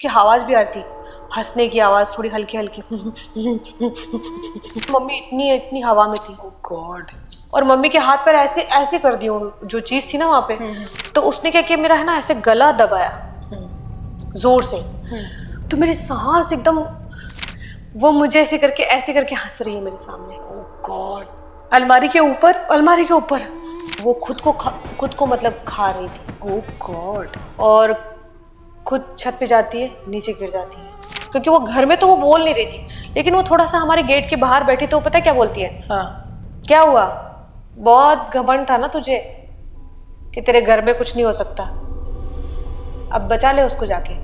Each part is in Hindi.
की आवाज भी आ रही थी, हंसने की आवाज थोड़ी हल्की हल्की। मम्मी इतनी इतनी हवा में थी। ओह गॉड। और मम्मी के हाथ पर ऐसे ऐसे कर दी जो चीज थी ना वहां पे। तो उसने क्या किया, मेरा है ना ऐसे गला दबाया जोर से। तो मेरी सांस एकदम, वो मुझे ऐसे करके हंस रही है मेरे सामने। ओह गॉड। अलमारी के ऊपर? अलमारी के ऊपर वो खुद को मतलब खा रही थी। ओह गॉड। और खुद छत पे जाती है, नीचे गिर जाती है। क्योंकि वो घर में तो वो बोल नहीं रही थी, लेकिन वो थोड़ा सा हमारे गेट के बाहर बैठी तो पता है क्या बोलती है? हाँ। क्या हुआ, बहुत घमंड था ना तुझे कि तेरे घर में कुछ नहीं हो सकता, अब बचा ले उसको जाके।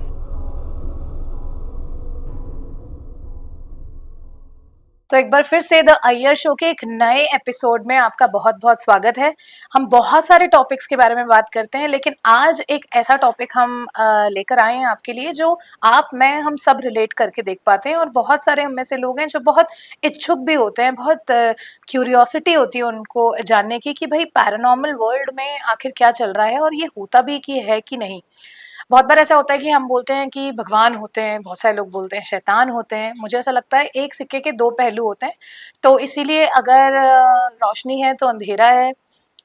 तो एक बार फिर से द अय्यर शो के एक नए एपिसोड में आपका बहुत बहुत स्वागत है। हम बहुत सारे टॉपिक्स के बारे में बात करते हैं, लेकिन आज एक ऐसा टॉपिक हम लेकर आए हैं आपके लिए जो आप, मैं, हम सब रिलेट करके देख पाते हैं। और बहुत सारे हम में से लोग हैं जो बहुत इच्छुक भी होते हैं, बहुत क्यूरियोसिटी होती है उनको जानने की कि भाई पैरानॉर्मल वर्ल्ड में आखिर क्या चल रहा है और ये होता भी कि है कि नहीं। बहुत बार ऐसा होता है कि हम बोलते हैं कि भगवान होते हैं, बहुत सारे लोग बोलते हैं शैतान होते हैं। मुझे ऐसा लगता है एक सिक्के के दो पहलू होते हैं। तो इसीलिए अगर रोशनी है तो अंधेरा है,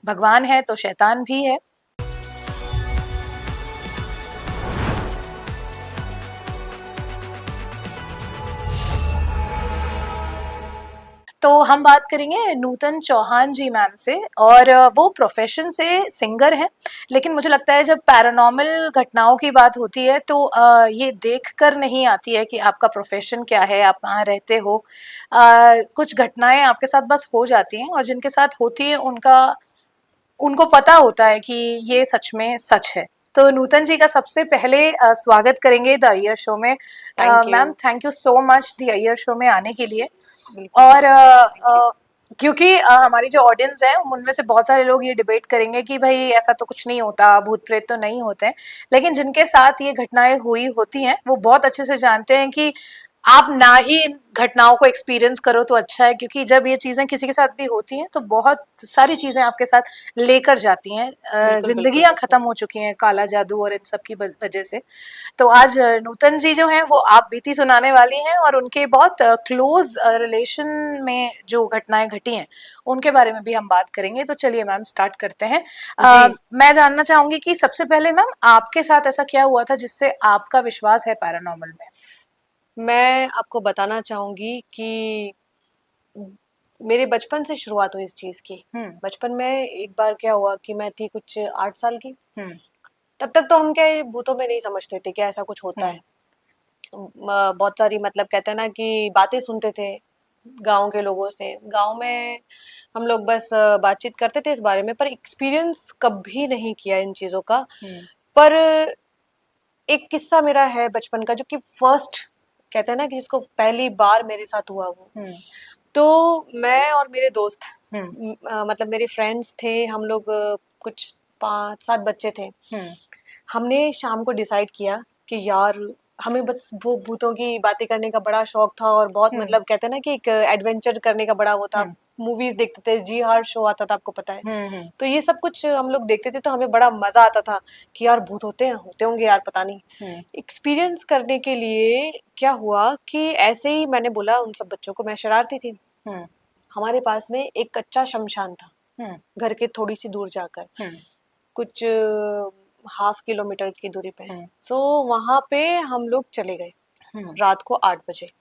भगवान है तो शैतान भी है। तो हम बात करेंगे नूतन चौहान जी मैम से। और वो प्रोफेशन से सिंगर हैं, लेकिन मुझे लगता है जब पैरानॉर्मल घटनाओं की बात होती है तो ये देख कर नहीं आती है कि आपका प्रोफेशन क्या है, आप कहाँ रहते हो। कुछ घटनाएं आपके साथ बस हो जाती हैं, और जिनके साथ होती है उनको पता होता है कि ये सच में सच है। तो नूतन जी का सबसे पहले स्वागत करेंगे द अय्यर शो में। Ma'am, thank you so much the Iyer show में आने के लिए। और क्योंकि हमारी जो ऑडियंस है उनमें से बहुत सारे लोग ये डिबेट करेंगे कि भाई ऐसा तो कुछ नहीं होता, भूत प्रेत तो नहीं होते हैं, लेकिन जिनके साथ ये घटनाएं हुई होती हैं वो बहुत अच्छे से जानते हैं कि आप ना ही इन घटनाओं को एक्सपीरियंस करो तो अच्छा है, क्योंकि जब ये चीजें किसी के साथ भी होती हैं तो बहुत सारी चीजें आपके साथ लेकर जाती हैं। जिंदगियां खत्म हो चुकी हैं काला जादू और इन सब की वजह से। तो आज नूतन जी जो हैं वो आप बीती सुनाने वाली हैं, और उनके बहुत क्लोज रिलेशन में जो घटनाएं घटी हैं उनके बारे में भी हम बात करेंगे। तो चलिए मैम, स्टार्ट करते हैं। मैं जानना चाहूंगी कि सबसे पहले मैम, आपके साथ ऐसा क्या हुआ था जिससे आपका विश्वास है पैरानॉर्मल में? मैं आपको बताना चाहूंगी कि मेरे बचपन से शुरुआत हुई इस चीज की। बचपन में एक बार क्या हुआ कि मैं थी कुछ 8 साल की। तब तक तो हम क्या ये भूतों में नहीं समझते थे कि ऐसा कुछ होता है। बहुत सारी मतलब कहते हैं ना कि बातें सुनते थे गांव के लोगों से। गांव में हम लोग बस बातचीत करते थे इस बारे में, पर एक्सपीरियंस कभी नहीं किया इन चीजों का। पर एक किस्सा मेरा है बचपन का जो कि फर्स्ट कहते हैं ना कि जिसको पहली बार मेरे साथ हुआ वो। तो मैं और मेरे दोस्त मतलब मेरे फ्रेंड्स थे, हम लोग कुछ 5-7 बच्चे थे। हमने शाम को डिसाइड किया कि यार हमें बस वो भूतों की बातें करने का बड़ा शौक था, और बहुत मतलब कहते हैं ना कि एक एडवेंचर करने का बड़ा वो था। मूवीज देखते थे, जी हार शो आता था, आपको पता है। तो ये सब कुछ हम लोग देखते थे, तो हमें बड़ा मजा आता था कि यार भूत होते होंगे यार, पता नहीं। एक्सपीरियंस करने के लिए क्या हुआ कि ऐसे ही मैंने बोला उन सब बच्चों को, मैं शरारती थी। हमारे पास में एक कच्चा शमशान था घर के थोड़ी सी दूर जाकर, कुछ 1/2 किलोमीटर की दूरी पे। तो वहां पे हम लोग चले गए रात को 8 बजे।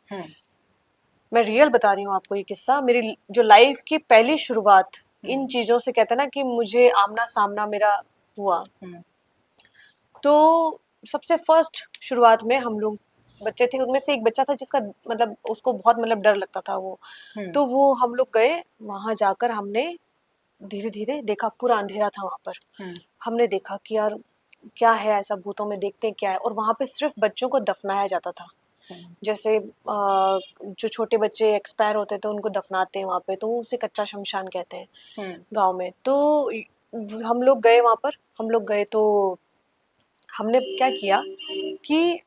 मैं रियल बता रही हूँ आपको ये किस्सा, मेरी जो लाइफ की पहली शुरुआत इन चीजों से कहते हैं ना कि मुझे आमना सामना मेरा हुआ। तो सबसे फर्स्ट शुरुआत में हम लोग बच्चे थे, उनमें से एक बच्चा था जिसका मतलब उसको बहुत मतलब डर लगता था वो। तो वो हम लोग गए वहां, जाकर हमने धीरे धीरे देखा, पूरा अंधेरा था वहां पर। हमने देखा कि यार क्या है ऐसा, भूतों में देखते हैं क्या है। और वहां पे सिर्फ बच्चों को दफनाया जाता था। जैसे जो छोटे बच्चे एक्सपायर होते थे उनको दफनाते हैं वहां पे, तो उसे कच्चा शमशान कहते हैं गांव में। तो हम लोग गए वहां पर, हम लोग गए तो हमने क्या किया कि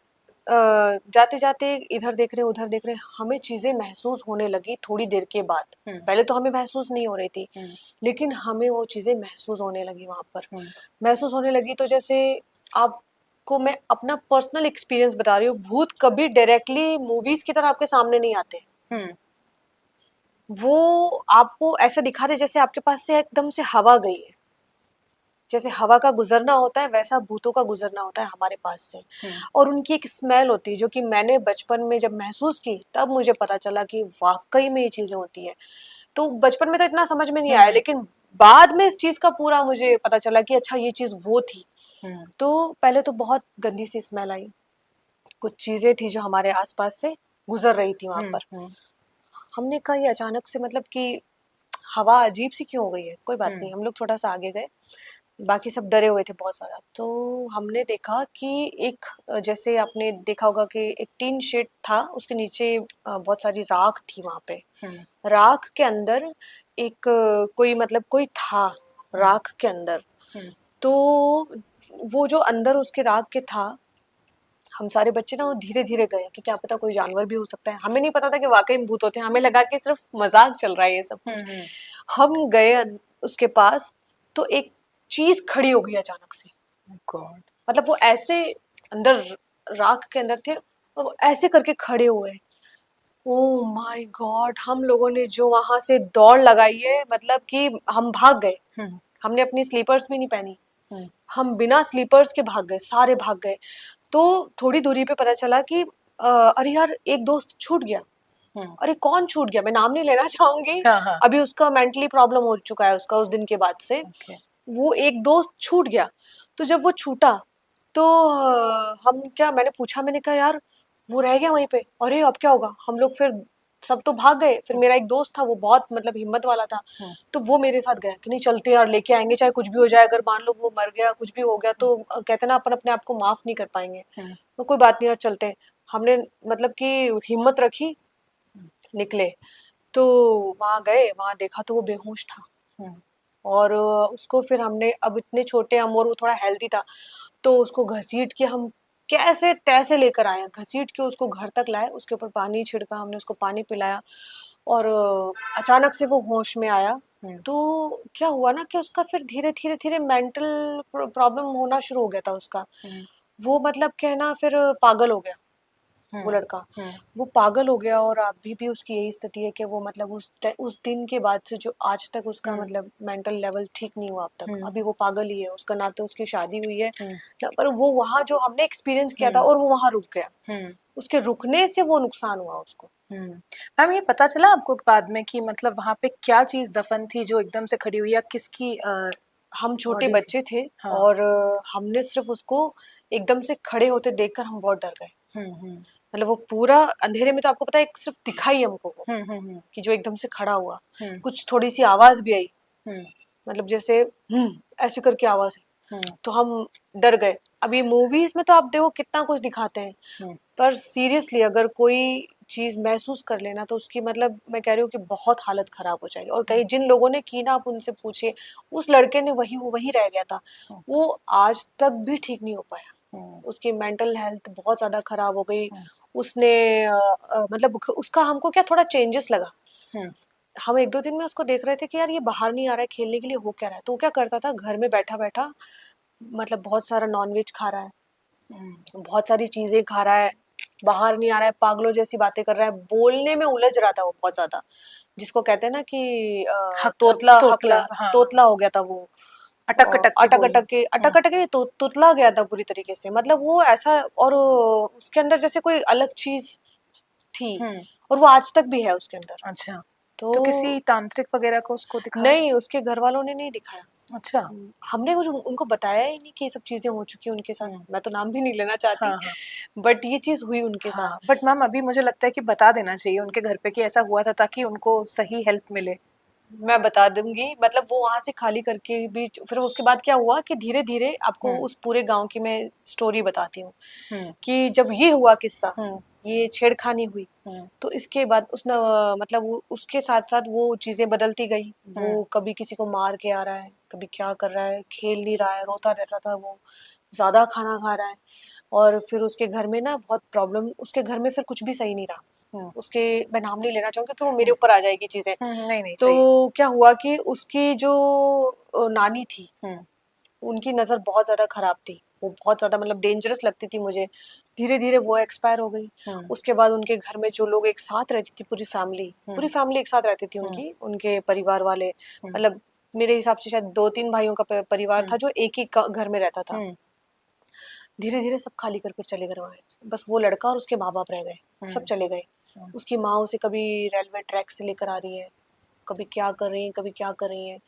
जाते जाते इधर देख रहे उधर देख रहे, हमें चीजें महसूस होने लगी थोड़ी देर के बाद। पहले तो हमें महसूस नहीं हो रही थी, लेकिन हमें वो चीजें महसूस होने लगी वहां पर। महसूस होने लगी तो जैसे आप आपको मैं अपना पर्सनल एक्सपीरियंस बता रही हूँ, भूत कभी डायरेक्टली मूवीज की तरह आपके सामने नहीं आते। वो आपको ऐसा दिखाते जैसे आपके पास से एकदम से हवा गई है, जैसे हवा का गुजरना होता है वैसा भूतों का गुजरना होता है हमारे पास से। और उनकी एक स्मेल होती है जो कि मैंने बचपन में जब महसूस की तब मुझे पता चला कि वाकई में ये चीजें होती है। तो बचपन में तो इतना समझ में नहीं आया, लेकिन बाद में इस चीज का पूरा मुझे पता चला कि अच्छा ये चीज वो थी। तो पहले तो बहुत गंदी सी स्मेल आई, कुछ चीजें थी जो हमारे आसपास से गुजर रही थी वहां पर। हमने कहा ये अचानक से मतलब कि हवा अजीब सी क्यों हो गई है, कोई बात नहीं, हम लोग थोड़ा सा आगे गए, बाकी सब डरे हुए थे बहुत ज्यादा। तो हमने देखा कि एक जैसे आपने देखा होगा कि एक टीन शेड था, उसके नीचे बहुत सारी राख थी वहां पे। राख के अंदर एक कोई मतलब कोई था राख के अंदर। तो वो जो अंदर उसके राख के था, हम सारे बच्चे ना वो धीरे धीरे गए कि क्या पता कोई जानवर भी हो सकता है। हमें नहीं पता था कि वाकई में भूत होते हैं, हमें लगा कि सिर्फ मजाक चल रहा है ये सब कुछ। हम गए उसके पास, तो एक चीज खड़ी हो गई अचानक से। गॉड, मतलब वो ऐसे अंदर राख के अंदर थे और वो ऐसे करके खड़े हुए। ओ माय गॉड, हम लोगों ने जो वहां से दौड़ लगाई है, मतलब कि हम भाग गए। हमने अपनी स्लीपर्स भी नहीं पहनी, हम बिना स्लीपर्स के भाग गए, सारे भाग गए। तो थोड़ी दूरी पे पता चला कि अरे यार एक दोस्त छूट गया। अरे कौन छूट गया, मैं नाम नहीं लेना चाहूंगी। हाँ। अभी उसका मेंटली प्रॉब्लम हो चुका है उसका उस दिन के बाद से। वो एक दोस्त छूट गया। तो जब वो छूटा तो हम क्या, मैंने पूछा, मैंने कहा यार वो रह गया वहीं पे, अरे अब क्या होगा। हम लोग फिर सब तो भाग गए, फिर मेरा एक दोस्त था वो बहुत मतलब हिम्मत वाला था, तो वो मेरे साथ गया कि नहीं चलते यार, लेके आएंगे चाहे कुछ भी हो जाए, अगर मान लो वो मर गया कुछ भी हो गया तो कहते ना अपन अपने आप को माफ नहीं कर पाएंगे। तो कोई बात नहीं यार चलते। हमने मतलब कि हिम्मत रखी, निकले। तो वहां गए, वहां देखा तो वो बेहोश था। और उसको फिर हमने, अब इतने छोटे हम और वो थोड़ा हेल्दी था, तो उसको घसीट के हम कैसे तैसे लेकर आए, घसीट के उसको घर तक लाए, उसके ऊपर पानी छिड़का, हमने उसको पानी पिलाया और अचानक से वो होश में आया। तो क्या हुआ ना कि उसका फिर धीरे धीरे धीरे मेंटल प्रॉब्लम होना शुरू हो गया था उसका। वो मतलब कहना फिर पागल हो गया वो लड़का। वो पागल हो गया और अभी भी उसकी यही स्थिति है कि वो मतलब उस दिन के बाद से जो आज तक उसका मतलब मेंटल लेवल ठीक नहीं हुआ अब तक। अभी वो पागल ही है, उसका ना तो उसकी शादी हुई है ना, पर वो वहाँ जो हमने एक्सपीरियंस किया था और वो वहाँ रुक गया, उसके रुकने से वो नुकसान हुआ उसको। मैम ये पता चला आपको बाद में कि मतलब वहाँ पे क्या चीज दफन थी जो एकदम से खड़ी हुई, या किसकी? हम छोटे बच्चे थे। हाँ। और हमने सिर्फ उसको एकदम से खड़े होते देखकर हम बहुत डर गए। मतलब वो पूरा अंधेरे में, तो आपको पता है सिर्फ दिखाई हमको वो कि जो एकदम से खड़ा हुआ। कुछ थोड़ी सी आवाज भी आई, मतलब जैसे ऐसे करके आवाज है, तो हम डर गए। अभी मूवीज में तो आप देखो कितना कुछ दिखाते हैं, पर सीरियसली अगर कोई चीज महसूस कर लेना तो उसकी मतलब मैं कह रही हूँ कि बहुत हालत खराब हो जाएगी। और कई जिन लोगों ने की ना, आप उनसे पूछिए, उस लड़के ने वही रह गया था, वो आज तक भी ठीक नहीं हो पाया। उसकी मेंटल हेल्थ बहुत ज्यादा खराब हो गई। उसने मतलब उसका हमको क्या थोड़ा चेंजेस लगा। हम एक दो दिन में उसको देख रहे थे कि यार ये बाहर नहीं आ रहा है खेलने के लिए, हो क्या रहा है। तो क्या करता था, घर में बैठा बैठा मतलब बहुत सारा नॉनवेज खा रहा है, बहुत सारी चीजें खा रहा है, बाहर नहीं आ रहा है, पागलों जैसी बातें कर रहा है, बोलने में उलझ रहा था वो बहुत ज्यादा, जिसको कहते हैं ना कि तोतला हकला। हाँ। तोतला हो गया था वो, अटक अटक के नहीं, तुतला गया था पूरी तरीके से। मतलब वो ऐसा, और उसके अंदर जैसे कोई अलग चीज थी, और वो आज तक भी है उसके अंदर। अच्छा, तो किसी तांत्रिक वगैरह को उसको दिखाया? नहीं, उसके घर वालों ने नहीं दिखाया। अच्छा, हमने कुछ उनको बताया ही नहीं कि ये सब चीजें हो चुकी हैं उनके साथ। मैं तो नाम भी नहीं लेना चाहती। हाँ, बट ये चीज हुई उनके साथ। बट मैम अभी मुझे लगता है कि बता देना चाहिए उनके घर पे कि ऐसा हुआ था, ताकि उनको सही हेल्प मिले। मैं बता दूंगी, मतलब वो वहां से खाली करके भी फिर उसके बाद क्या हुआ कि धीरे धीरे आपको उस पूरे गांव की मैं स्टोरी बताती हूँ कि जब ये हुआ किस्सा, ये छेड़खानी हुई, तो इसके बाद उसने मतलब उसके साथ साथ वो चीजें बदलती गई। वो कभी किसी को मार के आ रहा है, कभी क्या कर रहा है, खेल नहीं रहा है, रोता रहता था वो, ज्यादा खाना खा रहा है। और फिर उसके घर में ना बहुत प्रॉब्लम, उसके घर में फिर कुछ भी सही नहीं रहा। उसके, मैं नाम नहीं लेना चाहूंगी क्योंकि वो मेरे ऊपर आ जाएगी चीजें। नहीं, तो क्या हुआ कि उसकी जो नानी थी, उनकी नजर बहुत ज्यादा खराब थी। वो बहुत ज्यादा मतलब डेंजरस लगती थी मुझे। धीरे धीरे वो एक्सपायर हो गई। उसके बाद उनके घर में जो लोग एक साथ रहती थी, पूरी फैमिली एक साथ रहती थी उनकी, उनके परिवार वाले, मतलब मेरे हिसाब से शायद 2-3 भाइयों का परिवार था जो एक ही घर में रहता था। धीरे धीरे सब खाली कर कर चले गए वहाँ, बस वो लड़का और उसके माँ बाप रह गए, सब चले गए। उसकी माँ उसे कभी रेलवे ट्रैक से लेकर आ रही है, कभी क्या कर रही है, कभी क्या कर रही है,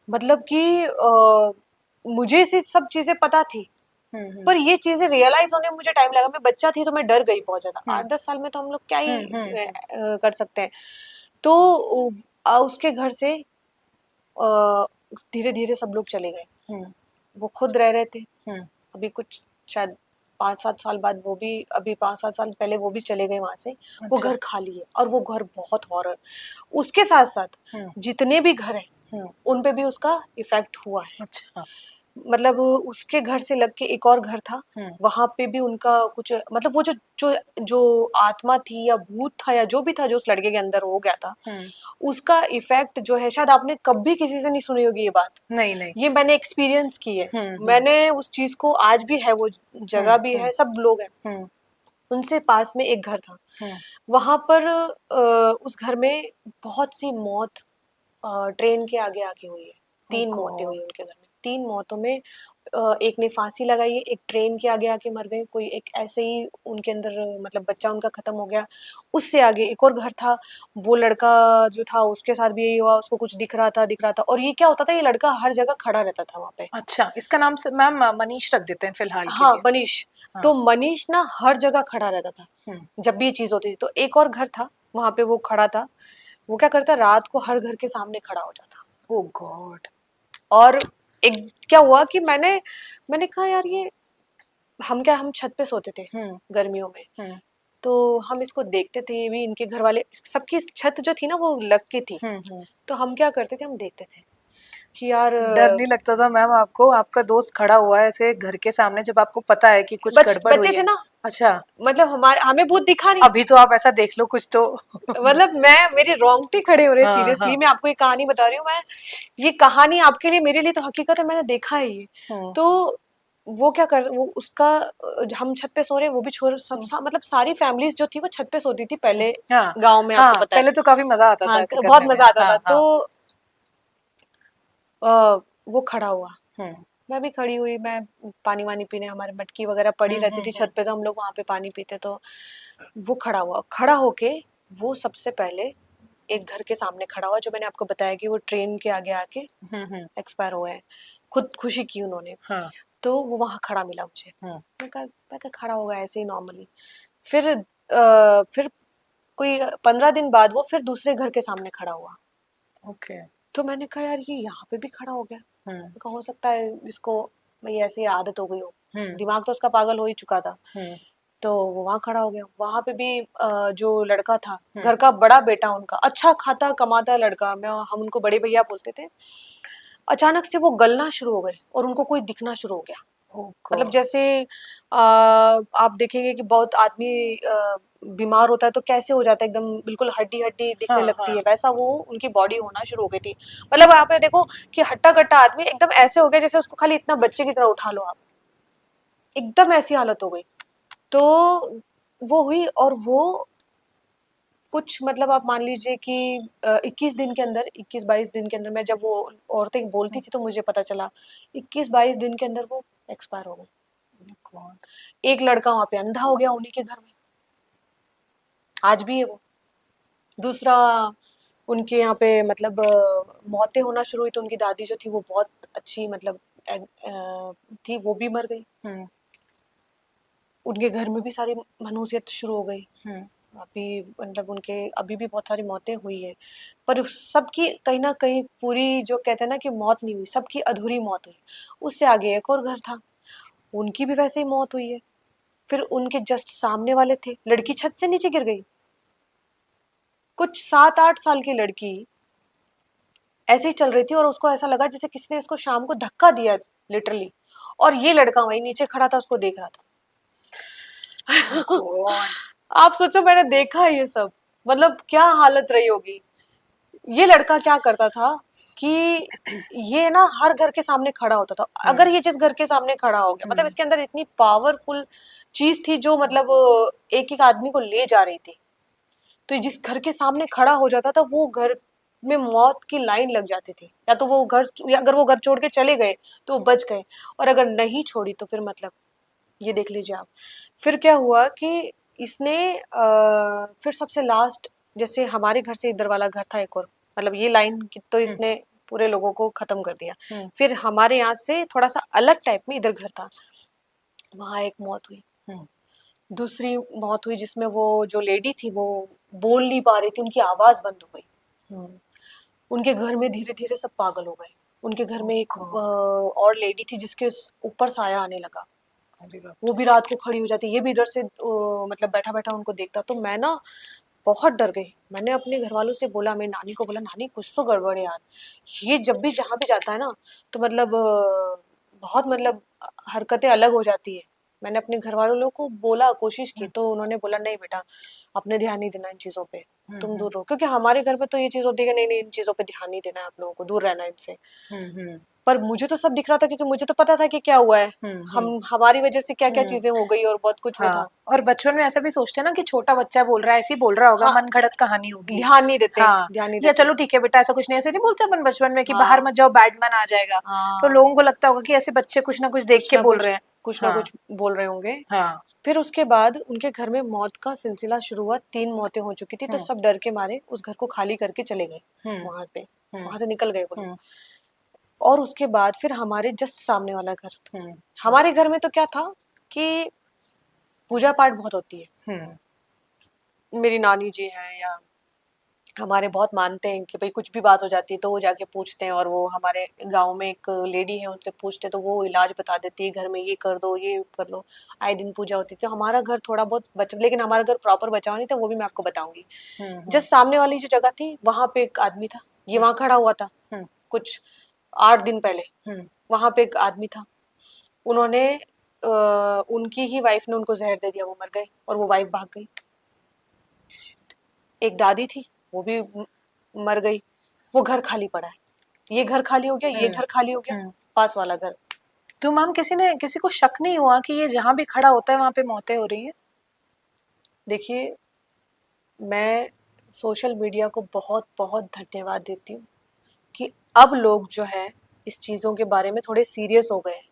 मतलब कि मुझे इसी सब चीजें पता थी, पर ये चीजें रियलाइज होने में मुझे टाइम लगा। मैं बच्चा थी तो मैं डर गई बहुत ज्यादा। 8-10 साल में तो हम लोग क्या ही कर सकते हैं। तो उसके घर से धीरे धीरे सब लोग चले गए। वो खुद रह रहे थे। अभी कुछ शायद 5-7 साल बाद वो भी, अभी 5-7 साल पहले वो भी चले गए वहां से। वो घर खाली है और वो घर बहुत हॉरर। उसके साथ साथ जितने भी घर हैं उन पे भी उसका इफेक्ट हुआ है। अच्छा। मतलब उसके घर से लग के एक और घर था, वहां पे भी उनका कुछ, मतलब वो जो जो जो आत्मा थी या भूत था या जो भी था जो उस लड़के के अंदर हो गया था, उसका इफेक्ट जो है, शायद आपने कभी किसी से नहीं सुनी होगी ये बात। नहीं। ये मैंने एक्सपीरियंस की है। मैंने उस चीज को, आज भी है वो जगह भी है, सब लोग हैं। उनसे पास में एक घर था, वहां पर उस घर में बहुत सी मौत ट्रेन के आगे आके हुई है। 3 मौतें हुई उनके घर में। 3 मौतों में एक ने फांसी लगाई है, एक ट्रेन के आगे आके मर गए, कोई एक ऐसे ही उनके अंदर मतलब बच्चा उनका खत्म हो गया। उससे आगे एक और घर था, वो लड़का जो था उसके साथ भी यही हुआ, उसको कुछ दिख रहा था। और ये क्या होता था, ये लड़का हर जगह खड़ा रहता था वहां पे। अच्छा, इसका नाम से मैम मनीष रख देते हैं फिलहाल के हाँ, लिए। मनीष। तो मनीष ना हर जगह खड़ा रहता था जब भी ये चीज होती थी। तो एक और घर था, वहां पे वो खड़ा था। वो क्या करता, रात को हर घर के सामने खड़ा हो जाता। ओह गॉड। और एक क्या हुआ कि मैंने कहा यार ये हम छत पे सोते थे गर्मियों में, तो हम इसको देखते थे। ये भी इनके घर वाले, सबकी छत जो थी ना वो लग की थी, तो हम क्या करते थे, हम देखते थे कि यार डर नहीं लगता था मैम आपको? आपका दोस्त खड़ा हुआ है ऐसे घर के सामने, जब आपको पता है कि कुछ गड़बड़ हुई बच्चे थे है। ना, अच्छा। मतलब हमें भूत दिखा नहीं। अभी तो आप ऐसा देख लो कुछ तो। मतलब मेरे रोंगटे खड़े हो रहे, हाँ सीरियसली हाँ। मैं आपको ये कहानी बता रही हूँ। मैं ये कहानी आपके लिए, मेरे लिए तो हकीकत है, मैंने देखा है ये। तो वो क्या कर, वो उसका हम छत पे सो रहे हैं, वो भी छोर सब मतलब सारी फैमिलीज जो थी वो छत पे सोती थी पहले। हाँ गांव में आपको पता है, पहले तो काफी मजा आता हाँ था ऐसे बहुत करने में। मजा आता था। हाँ तो हाँ। वो खड़ा हुआ, मैं भी खड़ी हुई, मैं पानी वानी पीने, हमारे मटकी वगैरह पड़ी रहती थी छत पे, तो हम लोग वहां पे पानी पीते। तो वो खड़ा हुआ, खड़ा होके वो सबसे पहले एक घर के सामने खड़ा हुआ, जो मैंने आपको बताया कि वो ट्रेन के आगे आके एक्सपायर हुए हैं, खुदकुशी की उन्होंने। तो वो वहां खड़ा मिला मुझे। मैं कहा खड़ा होगा ऐसे ही नॉर्मली। फिर कोई 15 दिन बाद वो फिर दूसरे घर के सामने खड़ा हुआ। ओके। तो मैंने कहा यार ये यहाँ पे भी खड़ा हो गया। कहा हो सकता है इसको भाई ऐसे ही आदत हो गई हो, दिमाग तो उसका पागल हो ही चुका था। तो वो वहां खड़ा हो गया। वहां पे भी जो लड़का था, घर का बड़ा बेटा उनका, अच्छा खाता कमाता लड़का, हम उनको बड़े भैया बोलते थे। अचानक से वो गलना शुरू हो गए और उनको कोई दिखना शुरू हो गया। मतलब जैसे आप देखेंगे कि बहुत आदमी बीमार होता है तो कैसे हो जाता है, एकदम बिल्कुल हड्डी हड्डी दिखने लगती है, वैसा वो उनकी बॉडी होना शुरू हो गई थी। मतलब आप ये देखो कि हट्टा कट्टा आदमी एकदम ऐसे हो गया जैसे उसको खाली इतना बच्चे की तरह उठा लो आप, एकदम ऐसी हालत हो गई। तो वो हुई, और वो कुछ मतलब आप मान लीजिए कि 21 दिन के अंदर, 21-22 दिन के अंदर, मैं जब वो औरतें बोलती थी तो मुझे पता चला 21-22 दिन के अंदर वो एक्सपायर हो गए। एक लड़का वहां पे अंधा हो गया उन्हीं के घर में, आज भी है वो। दूसरा उनके यहाँ पे मतलब मौतें होना शुरू हुई तो उनकी दादी जो थी वो बहुत अच्छी मतलब थी, वो भी मर गई। उनके घर में भी सारी मनहूसियत शुरू हो गई। अभी मतलब उनके अभी भी बहुत सारी मौतें हुई है, पर सबकी कहीं ना कहीं पूरी जो कहते हैं ना कि मौत नहीं हुई, सबकी अधूरी मौत हुई। उससे आगे एक और घर था, उनकी भी वैसे ही मौत हुई है। फिर उनके जस्ट सामने वाले थे, लड़की छत से नीचे गिर गई। कुछ 7-8 साल की लड़की ऐसे ही चल रही थी और उसको ऐसा लगा जैसे किसी ने इसको शाम को धक्का दिया, लिटरली। और ये लड़का वहीं नीचे खड़ा था, उसको देख रहा था। आप सोचो, मैंने देखा है ये सब, मतलब क्या हालत रही होगी। ये लड़का क्या करता था कि ये ना हर घर के सामने खड़ा होता था। अगर ये जिस घर के सामने खड़ा हो गया, मतलब इसके अंदर इतनी पावरफुल चीज थी जो मतलब एक एक आदमी को ले जा रही थी। तो जिस घर के सामने खड़ा हो जाता था वो घर में मौत की लाइन लग जाती थी। या तो वो घर, या अगर वो घर छोड़ के चले गए तो वो बच गए, और अगर नहीं छोड़ी तो फिर मतलब ये देख लीजिए आप। फिर क्या हुआ कि इसने फिर सबसे लास्ट, जैसे हमारे घर से इधर वाला घर था एक और, मतलब ये लाइन की तो इसने पूरे लोगों को खत्म कर दिया। फिर हमारे यहाँ से थोड़ा सा अलग टाइप में इधर घर था, वहां एक मौत हुई। दूसरी मौत हुई जिसमें वो जो लेडी थी वो बोल नहीं पा रही थी, उनकी आवाज बंद हो गई। उनके घर में धीरे धीरे सब पागल हो गए। उनके घर में एक और लेडी थी जिसके ऊपर साया आने लगा, वो भी रात को खड़ी हो जाती, ये भी इधर से मतलब बैठा बैठा उनको देखता। तो मैं ना बहुत डर गई। मैंने अपने घर वालों से बोला, मेरी नानी को बोला, नानी कुछ तो गड़बड़ है यार, ये जब भी जहाँ भी जाता है ना तो मतलब बहुत मतलब हरकतें अलग हो जाती है। मैंने अपने घर वालों लोगों को बोला, कोशिश की, तो उन्होंने बोला नहीं बेटा, अपने ध्यान नहीं देना इन चीजों पे, तुम दूर रहो। क्योंकि हमारे घर पे तो ये चीज होती है कि नहीं नहीं इन चीजों पे ध्यान नहीं देना है, आप लोगों को दूर रहना है इनसे। पर मुझे तो सब दिख रहा था क्योंकि मुझे तो पता था कि क्या हुआ है, हम हमारी वजह से क्या क्या चीजें हो गई और बहुत कुछ वो था। और बचपन में ऐसा भी सोचते हैं ना कि छोटा बच्चा बोल रहा है, ऐसे ही बोल रहा होगा, हाँ, मन घड़त कहानी होगी, ध्यान नहीं देते, हाँ, ध्यान नहीं या देते। चलो ठीक है बेटा, ऐसा कुछ नहीं, ऐसे नहीं बोलते अपन बचपन में कि हाँ, बाहर मत जाओ, बैडमैन आ जाएगा। तो लोगों को लगता होगा कि ऐसे बच्चे कुछ ना कुछ देख के बोल रहे हैं, कुछ ना कुछ बोल रहे होंगे। हाँ। फिर उसके बाद उनके घर में मौत का सिलसिला शुरू हुआ, 3 मौतें हो चुकी थी। तो सब डर के मारे उस घर को खाली करके चले गए, वहां से निकल गए वो लोग। और उसके बाद फिर हमारे जस्ट सामने वाला घर, हमारे घर में तो क्या था कि पूजा पाठ बहुत होती है। मेरी नानी जी हैं या हमारे बहुत मानते हैं कि भाई कुछ भी बात हो जाती है तो वो जाके पूछते हैं, और वो हमारे गांव में एक लेडी है उनसे पूछते तो वो इलाज बता देती है, घर में ये कर दो ये कर लो। आए दिन पूजा होती थी। हमारा घर थोड़ा बहुत बच, लेकिन हमारा घर प्रॉपर बचाव नहीं था, वो भी मैं आपको बताऊंगी। जस्ट सामने वाली जो जगह थी वहां पे एक आदमी था, ये वहां खड़ा हुआ था कुछ 8 दिन पहले। वहां पे एक आदमी था, उन्होंने उनकी ही वाइफ ने उनको जहर दे दिया, वो मर गए और वो वाइफ भाग गई। एक दादी थी वो भी मर गई, वो घर खाली पड़ा है। ये घर खाली हो गया, ये घर खाली हो गया, पास वाला घर। तो मैम किसी को शक नहीं हुआ कि ये जहाँ भी खड़ा होता है वहां पे मौतें हो रही हैं? देखिए, मैं सोशल मीडिया को बहुत बहुत धन्यवाद देती हूँ कि अब लोग जो है इस चीज़ों के बारे में थोड़े सीरियस हो गए हैं।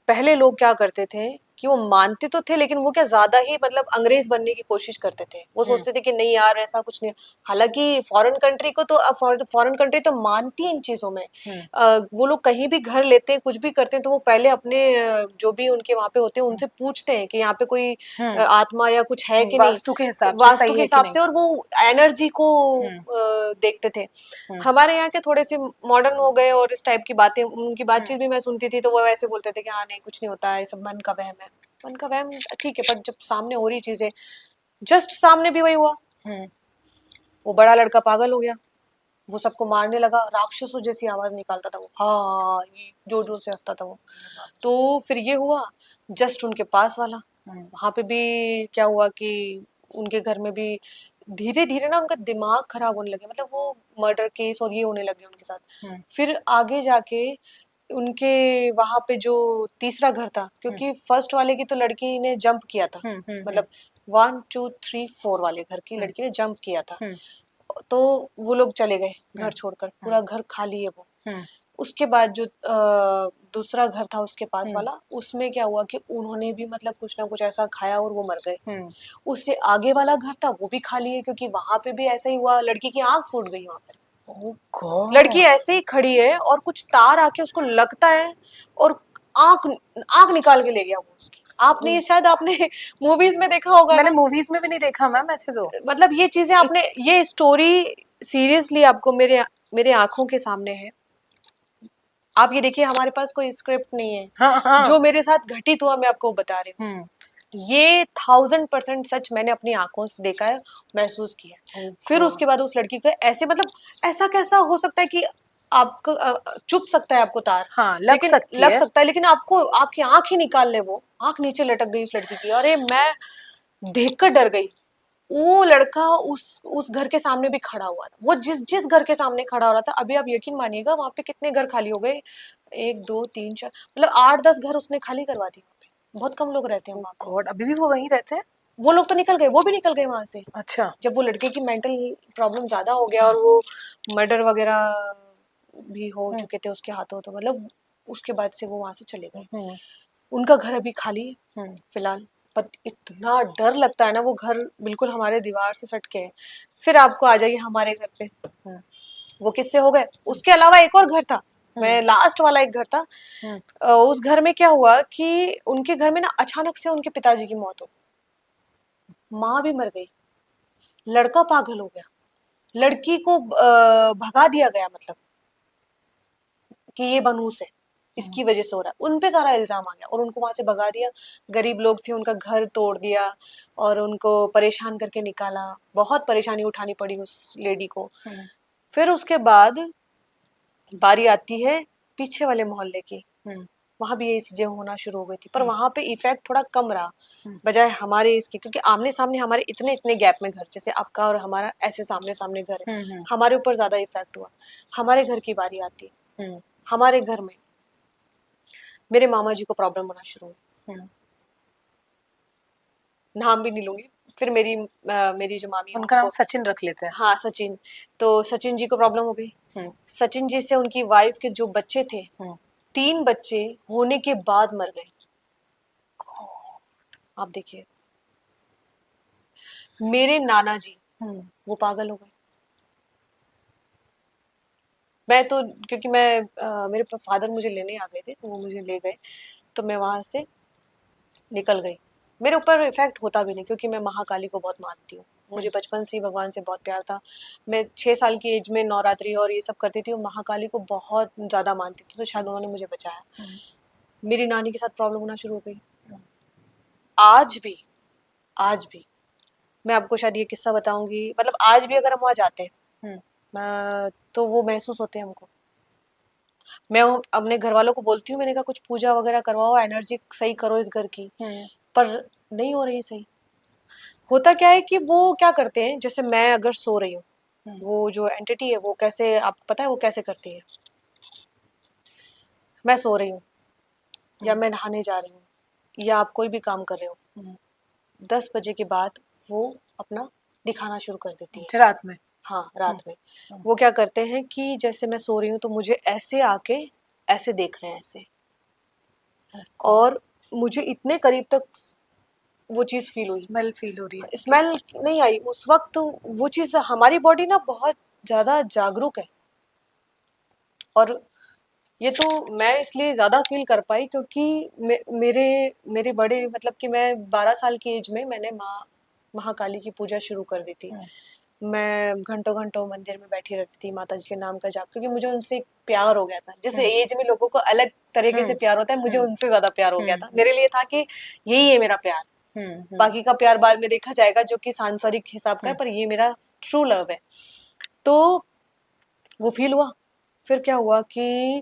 पहले लोग क्या करते थे कि वो मानते तो थे लेकिन वो क्या ज्यादा ही मतलब अंग्रेज बनने की कोशिश करते थे। वो सोचते थे कि नहीं यार ऐसा कुछ नहीं। हालांकि फॉरेन कंट्री को तो फॉरेन कंट्री तो मानती है इन चीजों में। वो लोग कहीं भी घर लेते हैं, कुछ भी करते हैं, तो वो पहले अपने जो भी उनके वहां पे होते हैं उनसे पूछते हैं कि यहाँ पे कोई आत्मा या कुछ है कि नहीं, वास्तु के हिसाब से वास्तु सही के है कि हिसाब नहीं। से, और वो एनर्जी को देखते थे। हमारे यहाँ के थोड़े से मॉडर्न हो गए और इस टाइप की बातें, उनकी बातचीत भी मैं सुनती थी तो वो वैसे बोलते थे कि हाँ नहीं कुछ नहीं होता है, सब मन का वहम है। मन का वहम ठीक है, पर जब सामने हो रही चीजें, जस्ट सामने भी वही हुआ। वो बड़ा लड़का पागल हो गया, वो सबको मारने लगा, राक्षसों जैसी आवाज निकालता था वो, हाँ ये जोर जोर से हंसता था वो। तो फिर ये हुआ जस्ट उनके पास वाला, वहां पे भी क्या हुआ कि उनके घर में भी धीरे धीरे ना उनका दिमाग खराब होने लगे, मतलब वो मर्डर केस और ये होने लगे उनके साथ। फिर आगे जाके उनके वहां पे जो तीसरा घर था, क्योंकि फर्स्ट वाले की तो लड़की ने जंप किया था, मतलब 1 2 3 4 वाले घर की लड़की ने जंप किया था, तो वो लोग चले गए घर छोड़कर, पूरा घर खाली है वो। उसके बाद जो दूसरा घर था उसके पास वाला, उसमें क्या हुआ कि उन्होंने भी मतलब कुछ ना कुछ ऐसा खाया और वो मर गए। उससे आगे वाला घर था वो भी खाली है, क्योंकि वहां पे भी ऐसा ही हुआ, लड़की की आंख फूट गई वहां पर। लड़की ऐसे ही खड़ी है और कुछ तार आके उसको लगता है और आंख आंख निकाल के ले गया वो उसकी। आपने ये शायद आपने मूवीज में देखा होगा। मैंने मूवीज में भी नहीं देखा मैम ऐसे तो। मतलब ये चीजें आपने, ये स्टोरी सीरियसली आपको मेरे मेरे आंखों के सामने है। आप ये देखिए, हमारे पास कोई स्क्रिप्ट नहीं है। हाँ। जो मेरे साथ घटित हुआ मैं आपको बता रही हूँ। ये 1000% सच मैंने अपनी आंखों से देखा है, महसूस किया है। फिर उसके बाद उस लड़की को ऐसे, मतलब ऐसा कैसा हो सकता है कि आपको चुप सकता है आपको तार, हाँ, लग सकता है, लेकिन आपको आपकी आंख ही निकाल ले, वो आंख नीचे लटक गई उस लड़की की। अरे मैं देखकर डर गई, वो लड़का उस घर के सामने भी खड़ा हुआ था, वो जिस जिस घर के सामने खड़ा हो रहा था, अभी आप यकीन मानिएगा वहां पे कितने घर खाली हो गए, 1 2 3 4, मतलब 8 10 घर उसने खाली करवा दिए वहां पे, बहुत कम लोग रहते हैं वहां पे। गॉड, अभी भी वो वहीं रहते हैं? वो लोग तो निकल गए, वो भी निकल गए वहां से, अच्छा। जब वो लड़के की मेंटल प्रॉब्लम ज्यादा हो गया और वो मर्डर वगैरह भी हो चुके थे उसके हाथों, तो मतलब उसके बाद से वो वहां से चले गए। उनका घर अभी खाली है फिलहाल, पर इतना डर लगता है ना, वो घर बिल्कुल हमारे दीवार से सट के है। फिर आपको आ जाइए हमारे घर पे, वो किससे हो गए। उसके अलावा एक और घर था, मैं लास्ट वाला एक घर था, उस घर में क्या हुआ कि उनके घर में ना अचानक से उनके पिताजी की मौत हो गई, माँ भी मर गई, लड़का पागल हो गया, लड़की को भगा दिया गया, मतलब कि ये बनूस है, इसकी वजह से हो रहा है, उन पे सारा इल्जाम आ गया और उनको वहां से भगा दिया। गरीब लोग थे, उनका घर तोड़ दिया और उनको परेशान करके निकाला, बहुत परेशानी उठानी पड़ी उस लेडी को। फिर उसके बाद बारी आती है पीछे वाले मोहल्ले की, वहां भी यही चीजें होना शुरू हो गई थी, पर वहां पे इफेक्ट थोड़ा कम रहा बजाय हमारे इसके, क्योंकि आमने सामने हमारे इतने इतने गैप में घर, जैसे आपका और हमारा ऐसे सामने सामने घर है, हमारे ऊपर ज्यादा इफेक्ट हुआ। हमारे घर की बारी आती है, हमारे घर में मेरे मामा जी को प्रॉब्लम होना शुरू हुई, नाम भी नहीं लूंगी। फिर मेरी जो मामी है उनका नाम उनको, सचिन रख लेते हैं। हाँ सचिन, तो सचिन जी को प्रॉब्लम हो गई। सचिन जी से उनकी वाइफ के जो बच्चे थे, 3 बच्चे होने के बाद मर गए। आप देखिए, मेरे नाना जी वो पागल हो गए। मैं तो, क्योंकि मेरे फादर मुझे लेने आ गए थे, तो वो मुझे ले गए, तो मैं वहां से निकल गई। मेरे ऊपर इफेक्ट होता भी नहीं, क्योंकि मैं महाकाली को बहुत मानती हूँ, मुझे बचपन से ही भगवान से बहुत प्यार था। मैं 6 साल की एज में नवरात्रि और ये सब करती थी और महाकाली को बहुत ज्यादा मानती थी, तो शायद उन्होंने मुझे बचाया। मेरी नानी के साथ प्रॉब्लम होना शुरू हो गई। आज भी मैं आपको शायद ये किस्सा बताऊंगी, मतलब आज भी अगर हम वहां जाते हैं तो वो महसूस होते हैं हमको। मैं अपने घर वालों को बोलती हूँ, मैंने कहा कुछ पूजा वगैरह करवाओ, एनर्जी सही करो इस घर की, पर नहीं हो रही सही। होता क्या है कि वो क्या करते हैं, जैसे मैं अगर सो रही हूँ, वो जो एंटिटी है वो कैसे, आपको पता है वो कैसे करती है। मैं सो रही हूँ या मैं नहाने जा रही हूँ या आप कोई भी काम कर रहे हो, 10 बजे के बाद वो अपना दिखाना शुरू कर देती है। रात में? हाँ, रात में। वो क्या करते हैं कि जैसे मैं सो रही हूँ तो मुझे ऐसे आके ऐसे देख रहे हैं ऐसे, और मुझे इतने करीब तक वो चीज फील हुई। स्मेल फील हो रही है? स्मेल नहीं आई उस वक्त, वो चीज, हमारी बॉडी ना बहुत ज्यादा जागरूक है, और ये तो मैं इसलिए ज्यादा फील कर पाई क्योंकि मेरे मेरे बड़े, मतलब कि मैं 12 साल की एज में मैंने महाकाली की पूजा शुरू कर दी थी। मैं घंटों घंटों मंदिर में बैठी रहती थी, माता जी के नाम का जाप, क्योंकि मुझे उनसे एक प्यार हो गया था। जिस एज में लोगों को अलग तरीके से प्यार होता है, मुझे उनसे ज्यादा प्यार हो गया था। मेरे लिए था कि यही है मेरा प्यार, बाकी का प्यार बाद में देखा जाएगा जो कि सांसारिक हिसाब का है, पर ये मेरा ट्रू लव है। तो वो फील हुआ। फिर क्या हुआ कि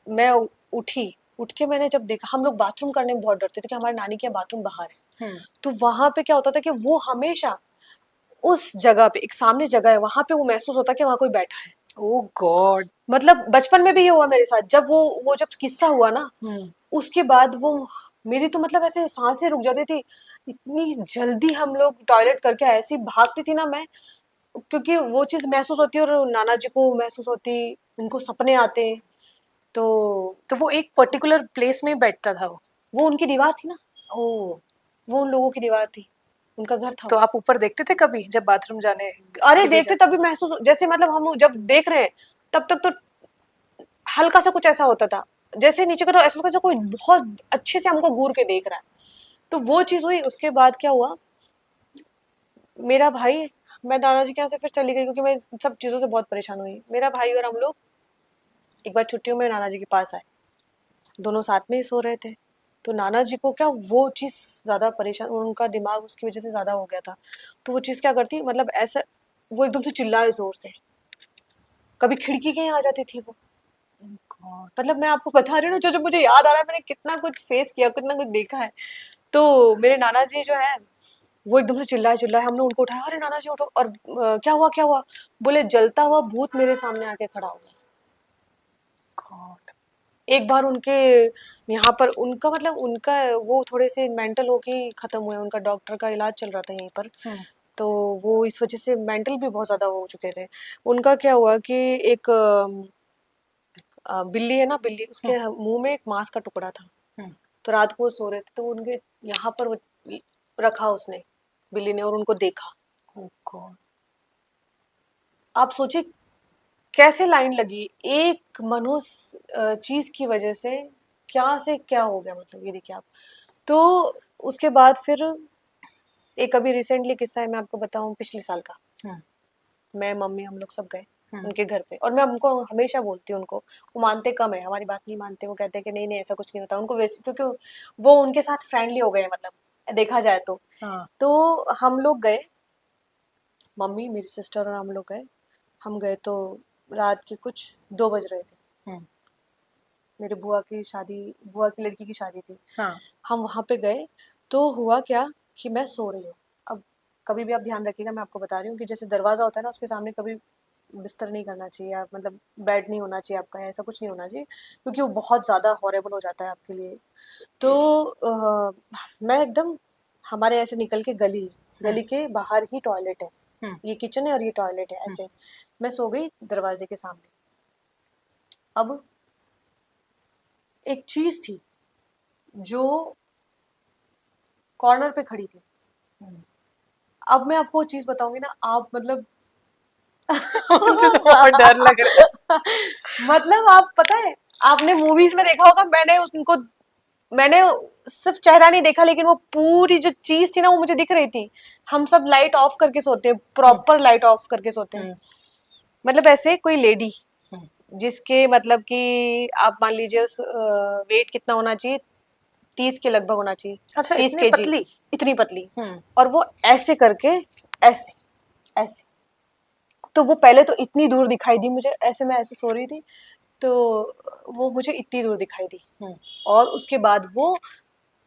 मैं उठ के मैंने जब देखा, हम लोग बाथरूम करने में बहुत डरते थे कि हमारे नानी के बाथरूम बाहर है, तो वहां पे क्या होता था कि वो हमेशा उस जगह पे, एक सामने जगह है वहां पे, वो महसूस होता कि वहां कोई बैठा है। ओह गॉड। मतलब बचपन में भी ये हुआ मेरे साथ, जब वो जब किस्सा हुआ ना, उसके बाद वो मेरी तो मतलब ऐसे सांसें रुक जाती थी। इतनी जल्दी हम लोग टॉयलेट करके ऐसी भागती थी ना मैं, क्योंकि वो चीज महसूस होती और नाना जी को महसूस होती, उनको सपने आते। तो वो एक पर्टिकुलर प्लेस में बैठता था? वो उनकी दीवार थी ना, ओह। वो उन लोगों की दीवार थी, उनका घर था। तो आप ऊपर देखते थे कभी जब बाथरूम जाने अरे के लिए देखते, तभी महसूस, जैसे मतलब हम जब देख रहे हैं तब तक तो हल्का सा कुछ ऐसा होता था, जैसे नीचे को तो ऐसा लगता था कोई बहुत अच्छे से हमको घूर के देख रहा है। तो वो चीज हुई। उसके बाद क्या हुआ, मेरा भाई, मैं दादाजी के यहाँ से फिर चली गई क्योंकि मैं सब चीजों से बहुत परेशान हुई। मेरा भाई और हम लोग एक बार छुट्टियों में नाना जी के पास आए, दोनों साथ में ही सो रहे थे। तो नाना जी को क्या, वो चीज ज्यादा परेशान, उनका दिमाग उसकी वजह से ज्यादा हो गया था। तो वो चीज क्या करती, मतलब ऐसा, वो एकदम से चिल्लाए जोर से, कभी खिड़की के यहाँ आ जाती थी वो। मतलब मैं आपको बता रही हूँ ना, जो जो मुझे याद आ रहा है, मैंने कितना कुछ फेस किया, कितना कुछ देखा है। तो मेरे नाना जी जो है वो एकदम से चिल्लाए चिल्लाए, हमने उनको उठाया, अरे नाना जी उठो, और क्या हुआ क्या हुआ? बोले जलता हुआ भूत मेरे सामने आके खड़ा हो गया। God. एक बार उनके यहाँ पर उनका मतलब उनका वो थोड़े से मेंटल होके ही खत्म हुए, उनका डॉक्टर का इलाज चल रहा था यहीं पर, तो वो इस वजह से मेंटल भी बहुत ज्यादा हो चुके थे। उनका क्या हुआ कि एक बिल्ली है ना, बिल्ली, उसके मुंह में एक मांस का टुकड़ा था, तो रात को वो सो रहे थे, तो उनके यहाँ पर रखा उसने, बिल्ली ने, और उनको देखा। Oh God. आप सोचिए कैसे लाइन लगी एक मनुष्य चीज की वजह से क्या हो गया, मतलब ये देखिए आप। तो उसके बाद फिर एक अभी रिसेंटली किस्सा है, मैं आपको बताऊं, पिछले साल का। मैं मम्मी हम लोग सब गए उनके घर पे, और मैं उनको हमेशा बोलती हूँ उनको, वो मानते कम है, हमारी बात नहीं मानते, वो कहते हैं कि नहीं नहीं ऐसा कुछ नहीं होता उनको, वैसे क्योंकि वो उनके साथ फ्रेंडली हो गए हैं, मतलब देखा जाए तो। तो हम लोग गए, मम्मी मेरी सिस्टर और हम लोग गए। हम गए तो रात के कुछ 2 बज रहे थे, मेरे बुआ की शादी, बुआ की लड़की की शादी थी। हम वहां पे गए, तो हुआ क्या कि मैं सो रही हूँ। अब कभी भी आप ध्यान रखिएगा, मैं आपको बता रही हूँ कि जैसे दरवाजा होता है ना, उसके सामने कभी बिस्तर नहीं करना चाहिए, या मतलब बेड नहीं होना चाहिए आपका, ऐसा कुछ नहीं होना चाहिए, क्योंकि वो बहुत ज्यादा हॉरेबल हो जाता है आपके लिए। तो मैं एकदम, हमारे ऐसे निकल के गली के बाहर ही टॉयलेट है, ये किचन है और ये टॉयलेट है, ऐसे मैं सो गई दरवाजे के सामने। अब एक चीज थी जो कॉर्नर पे खड़ी थी। अब मैं आपको चीज बताऊंगी ना, आप मतलब मुझे तो बहुत डर लग रहा है। मतलब आप पता है, आपने मूवीज में देखा होगा, मैंने सिर्फ चेहरा नहीं देखा, लेकिन वो पूरी जो चीज थी ना वो मुझे दिख रही थी। हम सब लाइट ऑफ करके सोते हैं, प्रॉपर लाइट ऑफ करके सोते हैं, मतलब ऐसे कोई लेडी जिसके मतलब कि आप मान लीजिए वेट कितना होना चाहिए, 30 के लगभग होना चाहिए। अच्छा, 30 इतनी केजी, पतली? इतनी पतली, और वो ऐसे करके, ऐसे ऐसे, तो वो पहले तो इतनी दूर दिखाई दी मुझे, ऐसे मैं ऐसे सो रही थी, तो वो मुझे इतनी दूर दिखाई दी, और उसके बाद वो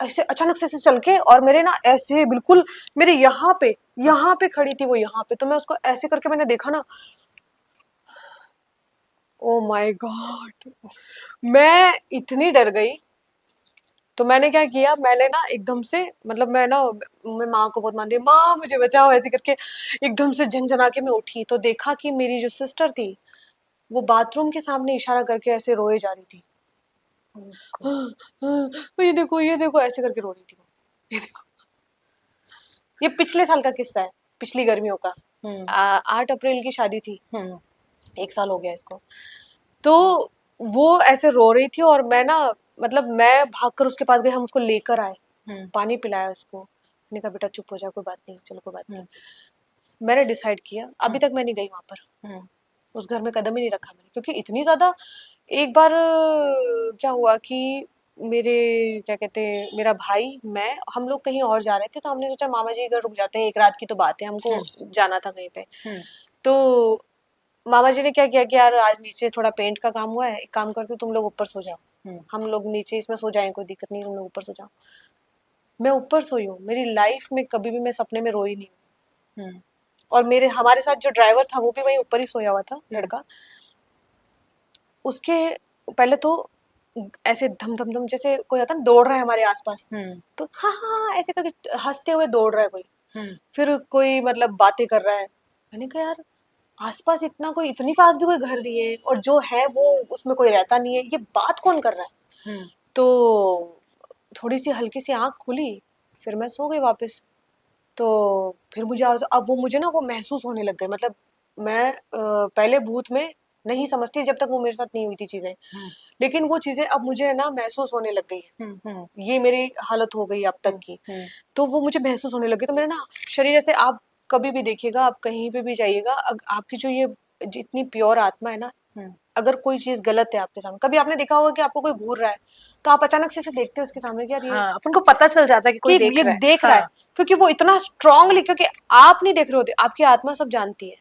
ऐसे अचानक से चल के, और मेरे ना ऐसे बिल्कुल मेरे यहाँ पे खड़ी थी वो, यहाँ पे, तो मैं उसको ऐसे करके मैंने देखा ना, ओ माय गॉड, मैं इतनी डर गई। तो मैंने क्या किया, मैंने ना एकदम से, मतलब मैं माँ को बहुत मानती हूँ, माँ मुझे बचाओ ऐसे करके, एकदम से झंझना के मैं उठी, तो देखा कि मेरी जो सिस्टर थी वो बाथरूम के सामने इशारा करके ऐसे रोए जा रही थी। ये देखो ऐसे करके रो रही थी वो, ये देखो। ये पिछले साल का किस्सा है, पिछली गर्मियों का। 8 अप्रैल की शादी थी, 1 साल हो गया इसको। तो वो ऐसे रो रही थी, और मैं ना, मतलब मैं भागकर उसके पास गई, हम उसको लेकर आए, पानी पिलाया उसको, मैंने कहा बेटा चुप हो जा, कोई बात नहीं, चलो कोई बात नहीं। मैंने डिसाइड किया, अभी तक मैं नहीं गई वहां पर, उस घर में कदम ही नहीं रखा मैंने, क्योंकि इतनी ज्यादा। एक बार क्या हुआ कि मेरे, क्या कहते हैं, मेरा भाई, मैं, हम लोग कहीं और जा रहे थे, तो हमने सोचा मामा जी के घर रुक जाते हैं, एक रात की तो बात है, हमको जाना था कहीं पे। तो मामा जी ने क्या किया कि यार आज नीचे थोड़ा पेंट का काम हुआ है, एक काम करते हो तुम लोग ऊपर सो जाओ, हम लोग नीचे इसमें सो जाएं, कोई दिक्कत नहीं, तुम लोग ऊपर सो जाओ। मैं ऊपर सोई हूँ, मेरी लाइफ में कभी भी मैं सपने में रोई नहीं हूँ। और मेरे हमारे साथ जो ड्राइवर था वो भी वहीं ऊपर ही सोया हुआ था, लड़का। उसके पहले तो ऐसे धम धम धम, जैसे कोई होता है ना दौड़ रहा है हमारे आसपास, तो हाँ हाँ ऐसे करके हंसते हुए दौड़ रहा है कोई, फिर कोई मतलब बातें कर रहा है। मैंने कहा यार आसपास इतना कोई, इतनी पास भी कोई घर नहीं है, और जो है वो उसमें कोई रहता नहीं है, ये बात कौन कर रहा है? तो थोड़ी सी हल्की सी आंख खुली, फिर मैं सो गई वापस। तो फिर मुझे अब वो मुझे ना वो महसूस होने लग गए, मतलब मैं पहले भूत में नहीं समझती जब तक वो मेरे साथ नहीं हुई थी चीजें, लेकिन वो चीजें अब मुझे ना महसूस होने लग गई है, ये मेरी हालत हो गई अब तक की। तो वो मुझे महसूस होने लगी, तो मेरा ना शरीर ऐसे, आप कभी भी देखिएगा, आप कहीं पे भी जाइएगा, आपकी जो ये जितनी प्योर आत्मा है ना, अगर कोई चीज गलत है आपके सामने, कभी आपने देखा होगा कि आपको कोई घूर रहा है, तो आप अचानक से देखते हो उसके सामने कि यार ये, हाँ, अपन को पता चल जाता है कि कोई देख ये रहा है। देख रहा है, क्योंकि वो इतना स्ट्रांगली, क्योंकि आप नहीं देख रहे होते, आपकी आत्मा सब जानती है।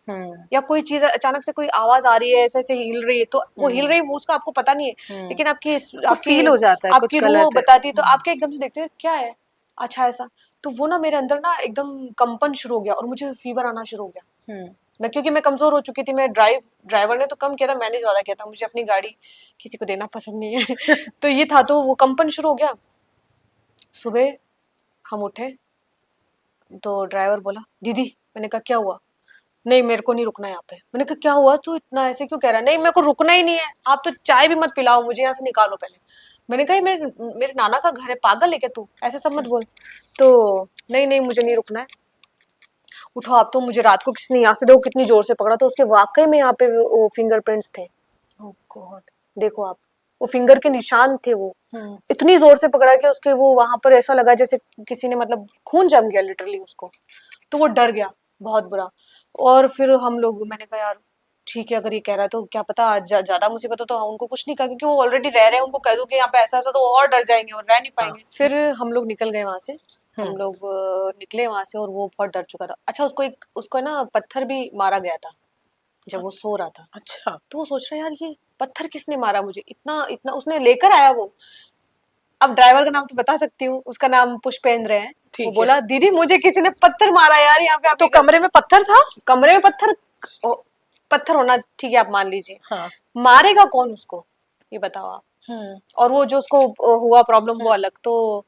या कोई चीज अचानक से कोई आवाज आ रही है, ऐसे ऐसे हिल रही है, तो वो हिल रही है, वो उसका आपको पता नहीं है, लेकिन आपकी फील हो जाता है कुछ आपकी रूह गलत है। बताती है, तो आपके एकदम से देखते हैं क्या है, अच्छा ऐसा, तो वो ना मेरे अंदर ना एकदम कंपन शुरू हो गया और मुझे फीवर आना शुरू हो गया। मैं क्योंकि मैं कमजोर हो चुकी थी, मैं ड्राइवर ने तो कम किया था, मैंने ज्यादा किया था, मुझे अपनी गाड़ी किसी को देना पसंद नहीं है तो ये था, तो वो कंपन शुरू हो गया। सुबह हम उठे तो ड्राइवर बोला दीदी, मैंने कहा क्या हुआ? नहीं मेरे को नहीं रुकना यहाँ पे। मैंने कहा क्या हुआ, तू इतना ऐसे क्यों कह रहा है? नहीं मेरे को रुकना ही नहीं है, आप तो चाय भी मत पिलाओ मुझे, यहाँ से निकालो पहले। मैंने कहा ये मेरे नाना का घर है, पागल है क्या तू, ऐसे सब मत बोल। तो नहीं नहीं मुझे नहीं रुकना है, उठो आप। तो मुझे रात को किसने यहाँ से देखो कितनी जोर से पकड़ा, तो उसके वाकई में यहाँ पे वो फिंगरप्रिंट्स थे। ओह गॉड, देखो आप, वो फिंगर के निशान थे। वो इतनी जोर से पकड़ा कि उसके वो वहां पर ऐसा लगा जैसे किसी ने, मतलब खून जम गया लिटरली उसको। तो वो डर गया बहुत बुरा। और फिर हम लोग, मैंने कहा यार ठीक है, अगर ये कह रहा है तो क्या पता आज ज्यादा मुसीबत हो। तो उनको कुछ नहीं कहा क्योंकि वो ऑलरेडी रह रहे हैं, उनको कह दूं कि यहाँ पे ऐसा ऐसा, तो और डर जाएंगे और रह नहीं पाएंगे। फिर हम लोग निकल गए वहां से, हम लोग निकले वहां से, और वो बहुत डर चुका था। अच्छा उसको ना पत्थर भी मारा गया था जब वो सो रहा था। अच्छा, तो वो सोच रहा है यार ये पत्थर किसने मारा मुझे, इतना इतना उसने लेकर आया वो। अब ड्राइवर का नाम तो बता सकती हूँ, उसका नाम पुष्पेंद्र है। वो बोला दीदी मुझे किसी ने पत्थर मारा यार यहाँ पे। तो कमरे में पत्थर था? कमरे में पत्थर होना ठीक है, आप मान लीजिए। हाँ। मारेगा कौन उसको, ये बताओ आप। और वो जो उसको हुआ प्रॉब्लम वो अलग। तो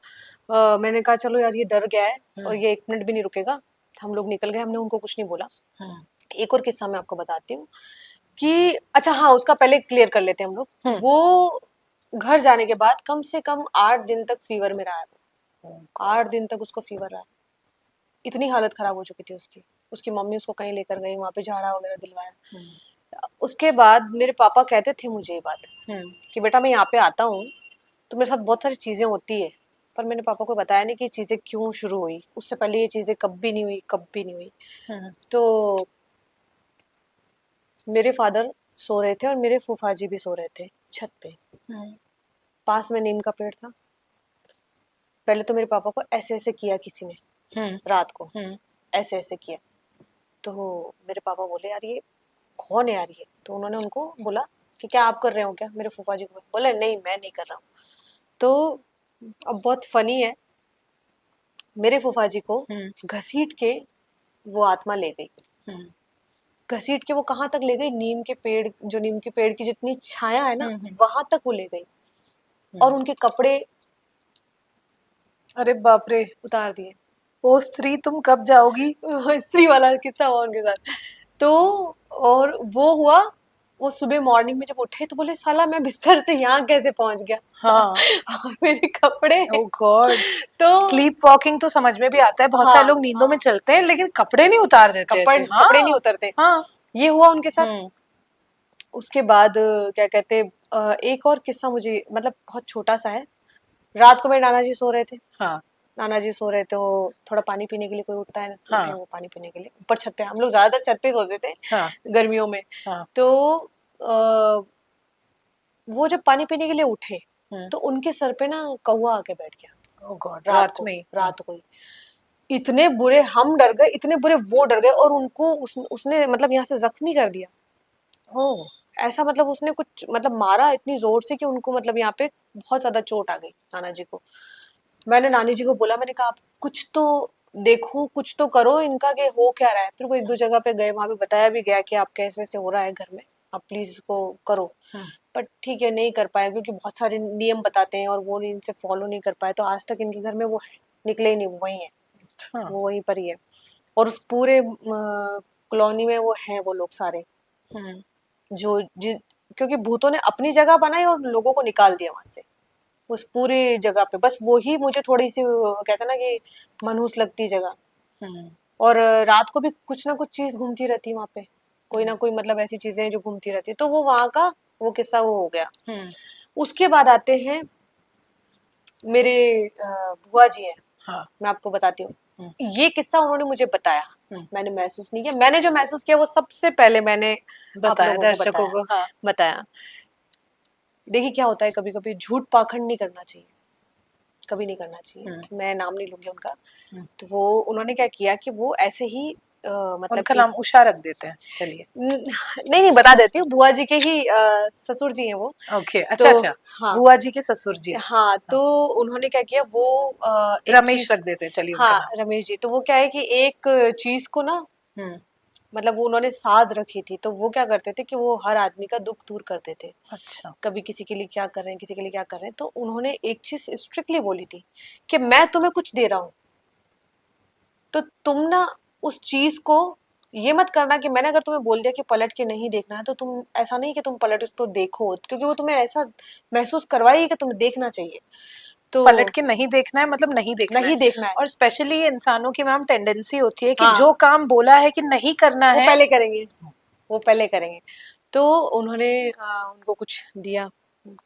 मैंने कहा चलो यार ये डर गया है और ये 1 मिनट भी नहीं रुकेगा। हम लोग निकल गए, हमने उनको कुछ नहीं बोला। एक और किस्सा मैं आपको बताती हूँ कि, अच्छा हाँ उसका पहले क्लियर कर लेते हैं हम लोग। वो घर जाने के बाद कम से कम 8 दिन तक फीवर में रहा है वो। 8 दिन तक उसको फीवर रहा। इतनी हालत खराब हो चुकी थी उसकी। उसकी मम्मी उसको कहीं लेकर गई, वहां पे झाड़ा वगैरह दिलवाया। उसके बाद मेरे पापा कहते थे मुझे ये बात कि बेटा मैं यहाँ पे आता हूँ तो मेरे साथ बहुत सारी चीजें होती है, पर मैंने पापा को बताया नहीं कि चीजें क्यों शुरू हुई। उससे पहले ये चीजें कभी नहीं हुई, कभी नहीं हुई। तो मेरे फादर सो रहे थे और मेरे फूफा जी भी सो रहे थे छत पे। पास में नीम का पेड़ था। पहले तो मेरे पापा को ऐसे ऐसे किया किसी ने रात को, ऐसे ऐसे किया। तो मेरे पापा बोले यार ये कौन है यार ये। तो उन्होंने उनको बोला कि क्या आप कर रहे हो क्या, मेरे फूफा जी को बोले नहीं मैं नहीं कर रहा हूँ। तो अब बहुत फनी है, मेरे फूफा जी को घसीट के वो आत्मा ले गई। घसीट के वो कहाँ तक ले गई, नीम के पेड़, जो नीम के पेड़ की जितनी छाया है ना वहां तक वो ले गई। और उनके कपड़े, अरे बाप रे, उतार दिए। ओ स्त्री तुम कब जाओगी। स्त्री वाला किस्सा हुआ उनके साथ। तो और वो हुआ, वो सुबह मॉर्निंग में जब उठे तो बोले साला मैं बिस्तर से यहाँ कैसे पहुंच गया। हाँ। और मेरे कपड़े। ओह गॉड। तो स्लीप वॉकिंग तो समझ में भी आता है, बहुत सारे लोग नींदों में चलते हैं लेकिन कपड़े नहीं उतार देते ऐसे। कपड़े नहीं उतरते। हाँ, ये हुआ उनके साथ। उसके बाद क्या कहते, एक और किस्सा मुझे, मतलब बहुत छोटा सा है। रात को मेरे नाना जी सो रहे थे। हाँ। नाना जी सो रहे थे, वो थोड़ा पानी पीने के लिए, कोई उठता है ना। हाँ। वो पानी पीने के लिए ऊपर छत पे, हम लोग ज्यादातर छत पे सोते थे। हाँ। गर्मियों में। हाँ। तो वो जब पानी पीने के लिए उठे तो उनके सर पे ना कौवा आके बैठ गया। ओह गॉड, रात को ही। इतने बुरे हम डर गए, इतने बुरे वो डर गए, और उनको उसने मतलब यहाँ से जख्मी कर दिया। ओह, ऐसा मतलब उसने कुछ मतलब मारा इतनी जोर से कि उनको मतलब यहाँ पे बहुत ज्यादा चोट आ गई नाना जी को। मैंने नानी जी को बोला, मैंने कहा आप कुछ तो देखो, कुछ तो करो इनका, कि हो क्या रहा है। फिर वो 1-2 जगह पे गए, वहां पे बताया भी गया कि आप कैसे ऐसे हो रहा है घर में, आप प्लीज इसको करो। पर ठीक है नहीं कर पाए क्योंकि बहुत सारे नियम बताते हैं और वो इनसे फॉलो नहीं कर पाए। तो आज तक इनके घर में वो है, निकले ही नहीं, वो वही है। वो वहीं पर ही है। और उस पूरे कॉलोनी में वो है, वो लोग सारे जो क्योंकि भूतों ने अपनी जगह बनाई और लोगों को निकाल दिया वहां से उस पूरी जगह पे। बस वो ही मुझे थोड़ी सी कहते ना कि मनहूस लगती जगह। और रात को भी कुछ ना कुछ चीज घूमती रहती वहां पे, कोई ना कोई मतलब ऐसी चीजें जो घूमती रहती। तो वो वहां का वो किस्सा वो हो गया। उसके बाद आते हैं मेरे बुआ जी हैं। हाँ। मैं आपको बताती हूँ, ये किस्सा उन्होंने मुझे बताया, मैंने महसूस नहीं किया। मैंने जो महसूस किया वो सबसे पहले मैंने बताया दर्शकों को। हाँ। बताया। देखिए क्या होता है, कभी कभी झूठ पाखंड नहीं करना चाहिए, कभी नहीं करना चाहिए। मैं नाम नहीं लूंगी उनका। तो वो उन्होंने क्या किया कि वो ऐसे ही मतलब उनका कि नाम उषा रख देते हैं, चलिए। नहीं बता देती हूँ, बुआ जी के ही ससुर जी हैं वो। ओके, अच्छा तो अच्छा, हाँ, बुआ जी के ससुर जी। हाँ, तो उन्होंने क्या किया, वो एक रमेश चीज, रख देते हैं, चलिए उनका हाँ नाम। रमेश जी, तो वो क्या है कि एक चीज को ना, हम्म। मतलब वो उन्होंने साध रखी थी, तो वो क्या करते थे कि वो हर आदमी का दुख दूर करते थे। अच्छा। कभी किसी के लिए क्या कर रहे हैं, किसी के लिए क्या कर रहे हैं, तो उन्होंने एक चीज स्ट्रिक्टली बोली थी कि मैं तुम्हें कुछ दे रहा हूँ, तो तुम ना उस चीज को ये मत करना कि मैंने अगर तुम्हें बोल दिया कि पलट के नहीं देखना है, तो तुम ऐसा नहीं कि तुम पलट उसको देखो, क्योंकि वो तुम्हें ऐसा महसूस करवाएगी कि तुम्हें देखना चाहिए। तो पलट के नहीं देखना है, मतलब नहीं देखना है। नहीं देखना है। और स्पेशली ये इंसानों की मैम टेंडेंसी होती है कि हाँ, जो काम बोला है कि नहीं करना वो है, पहले करेंगे, वो पहले करेंगे। तो उन्होंने उनको कुछ दिया,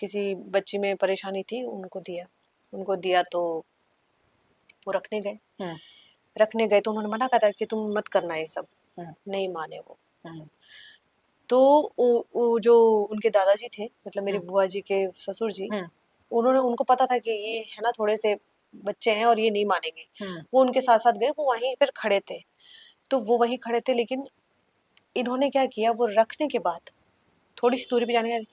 किसी बच्ची में परेशानी थी, उनको दिया तो वो रखने गए। हम्म, तो उन्होंने मना करा कि तुम मत करना ये सब। हम्म, नहीं माने वो। हम्म, तो वो जो उनके दादाजी थे, मतलब मेरी हम्म, बुआ जी के ससुर जी, हम्म, उन्होंने, उनको पता था कि ये है ना थोड़े से बच्चे हैं और ये नहीं मानेंगे। हम्म, वो उनके साथ साथ गए, वो वहीं पर खड़े थे। तो वो वहीं खड़े थे, लेकिन इन्होंने क्या किया, वो रखने के बाद थोड़ी सी दूरी पे जाने का,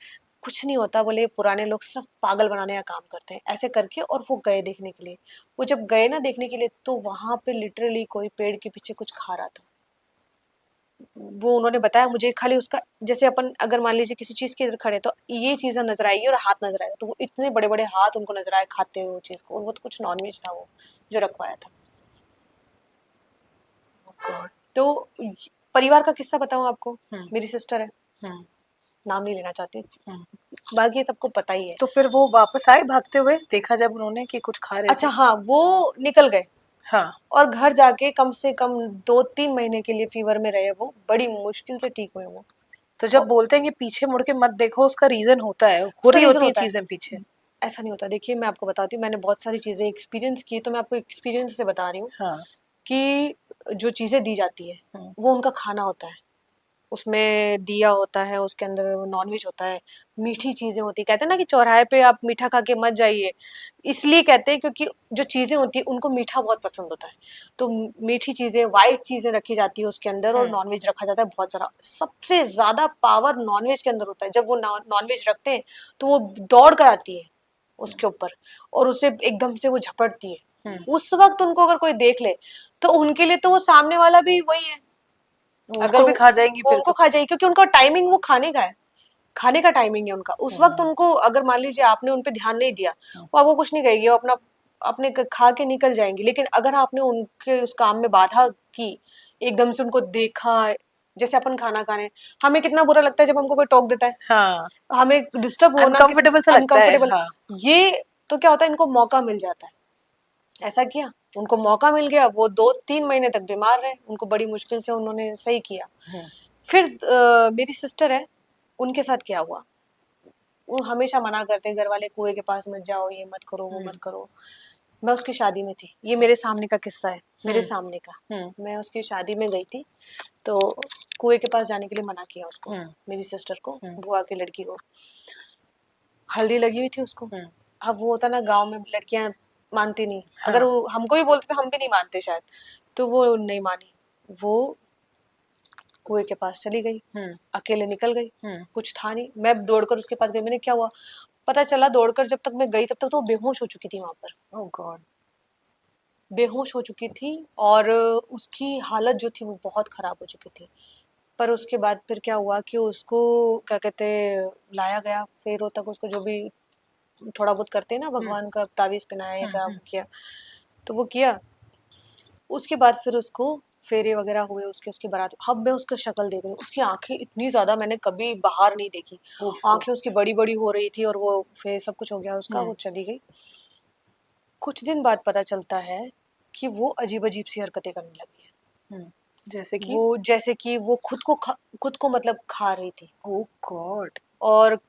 कुछ नहीं होता, बोले पुराने लोग सिर्फ पागल बनाने का काम करते हैं, ऐसे करके, और वो गए देखने के लिए। वो जब गए ना देखने के लिए, तो वहां पे लिटरली कोई पेड़ के पीछे कुछ खा रहा था। वो उन्होंने बताया मुझे, खाली उसका, जैसे अपन अगर मान लीजिए किसी चीज के इधर खड़े, तो ये चीजें नजर आएगी और हाथ नजर आएगा, तो वो इतने बड़े बड़े हाथ उनको नजर आए खाते हुए वो चीज को, और वो तो कुछ नॉनवेज था वो जो रखवाया था। गॉड। तो परिवार का किस्सा बताऊं आपको, हम्म, मेरी सिस्टर है, हम्म, नाम नहीं लेना चाहती, हम्म। बाकी ये सबको पता ही है। तो फिर वो वापस आए भागते हुए, देखा जब उन्होंने कि कुछ खा रहे अच्छा थे? हाँ, वो निकल गए, हाँ। और घर जाके कम से कम 2-3 महीने के लिए फीवर में रहे, वो बड़ी मुश्किल से ठीक हुए वो। तो जब और बोलते हैं कि पीछे मुड़ के मत देखो, उसका रीजन होता है, हो उसका रही रीजन होती है होता है, चीजें पीछे। ऐसा नहीं होता। देखिए मैं आपको बताती हूँ, मैंने बहुत सारी चीजें एक्सपीरियंस की, तो मैं आपको एक्सपीरियंस से बता रही हूँ हाँ। कि जो चीजें दी जाती है, हम्म, वो उनका खाना होता है, उसमें दिया होता है, उसके अंदर नॉनवेज होता है, मीठी चीजें होती है। कहते हैं ना कि चौराहे पे आप मीठा खा के मत जाइए, इसलिए कहते हैं क्योंकि जो चीजें होती है उनको मीठा बहुत पसंद होता है। तो मीठी चीजें, वाइट चीजें रखी जाती है उसके अंदर, और हम्म, नॉनवेज रखा जाता है बहुत सारा। सबसे ज्यादा पावर नॉनवेज के अंदर होता है। जब वो नॉनवेज रखते हैं, तो वो दौड़ कर आती है उसके ऊपर, और उसे एकदम से वो झपटती है। हम्म। उस वक्त उनको अगर कोई देख ले, तो उनके लिए तो वो सामने वाला भी वही है। अगर उसको भी खा जाएंगी वो फिर उनको तो। खा जाएगी, क्योंकि उनका टाइमिंग वो खाने का है, खाने का टाइमिंग है उनका। उस वक्त हम्म, उनको, अगर मान लीजिए आपने उन पे ध्यान नहीं दिया, हम्म, वो आपको कुछ नहीं कहेगी, वो अपना अपने खा के निकल जाएंगी। लेकिन अगर आपने उनके उस काम में बाधा की, एकदम से उनको देखा, जैसे अपन खाना खाने, हमें कितना बुरा लगता है जब हमको कोई टोक देता है, हाँ। हमें डिस्टर्ब होना कितना अनकंफर्टेबल सा लगता है, अनकंफर्टेबल। हाँ। ये तो क्या होता है, इनको मौका मिल जाता है। ऐसा किया, उनको मौका मिल गया, वो 2-3 महीने तक बीमार रहे, उनको बड़ी मुश्किल से उन्होंने सही किया। हम्म, फिर मेरी सिस्टर है, उनके साथ क्या हुआ, वो हमेशा मना करते हैं घर वाले, कुएं के पास मत जाओ, ये मत करो, वो हम्म, मत करो। मैं उसकी शादी में थी, ये मेरे सामने का किस्सा है, मेरे हम्म, सामने का। हम्म, मैं उसकी शादी में गई थी, तो कुएं के पास जाने के लिए मना किया उसको, हम्म, मेरी सिस्टर को, हम्म, बुआ की लड़की को। हल्दी लगी हुई थी उसको। हम्म। अब वो होता ना, गांव में लड़कियां मानती नहीं, अगर हाँ। वो हमको भी बोलते तो हम भी नहीं मानते शायद। तो वो नहीं मानी, वो कुएं के पास चली गई, हम्म, अकेले निकल गई। हम्म। कुछ था नहीं, मैं दौड़कर उसके पास गई, मैंने क्या हुआ पता चला, दौड़कर जब तक मैं गई तब तक तो वो बेहोश हो चुकी थी वहां पर, ओह गॉड। बेहोश हो चुकी थी। और उसकी हालत जो थी वो बहुत खराब हो चुकी थी। पर उसके बाद फिर क्या हुआ कि उसको, क्या कहते, लाया गया फेरों तक, उसको जो भी थोड़ा बहुत करते हैं ना, हम्म, भगवान का तावीज पहनाया, ये करा, हम्म, वो किया। तो वो किया, उसके बाद फिर उसको फेरे वगैरह हुए उसके, उसकी बारात। अब मैं उसका शक्ल देख रही हूँ, उसकी आंखें इतनी ज्यादा मैंने कभी बाहर नहीं देखी, ओफो। आंखें उसकी बड़ी बड़ी हो रही थी, और वो फिर सब कुछ हो गया उसका, हम्म, वो चली गई। कुछ दिन बाद पता चलता है कि वो अजीब अजीब सी हरकतें करने लगी है। हम्म। जैसे कि? वो जैसे कि वो खुद को मतलब खा रही थी, ओह गॉड। और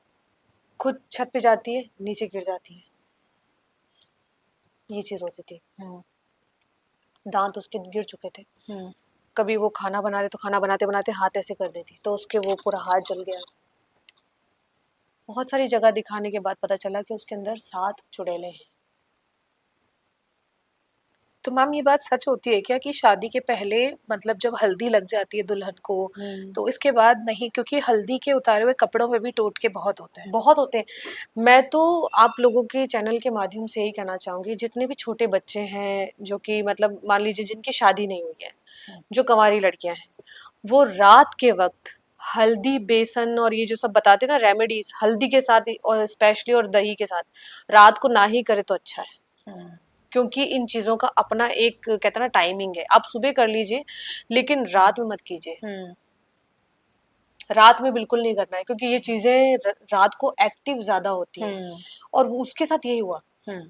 खुद छत पे जाती है, नीचे गिर जाती है, ये चीज होती थी। हम्म, दांत उसके गिर चुके थे। हम्म। कभी वो खाना बना रहे, तो खाना बनाते बनाते हाथ ऐसे कर देती, तो उसके वो पूरा हाथ जल गया। बहुत सारी जगह दिखाने के बाद पता चला कि उसके अंदर 7 चुड़ैलें हैं। तो मैम ये बात सच होती है क्या कि शादी के पहले मतलब जब हल्दी लग जाती है दुल्हन को तो इसके बाद नहीं, क्योंकि हल्दी के उतारे हुए कपड़ों में भी टोटके बहुत होते हैं। बहुत होते हैं। मैं तो आप लोगों के चैनल के माध्यम से यही कहना चाहूंगी, जितने भी छोटे बच्चे हैं जो कि मतलब मान लीजिए जिनकी शादी नहीं हुई है, जो कंवारी लड़कियां हैं, वो रात के वक्त हल्दी, बेसन और ये जो सब बताते हैं ना रेमेडीज, हल्दी के साथ और स्पेशली और दही के साथ रात को ना ही करे तो अच्छा है। क्योंकि इन चीजों का अपना एक कहते हैं ना टाइमिंग है। आप सुबह कर लीजिए लेकिन रात में मत कीजिए। रात में बिल्कुल नहीं करना है क्योंकि ये चीजें रात को एक्टिव ज्यादा होती है और उसके साथ यही हुआ।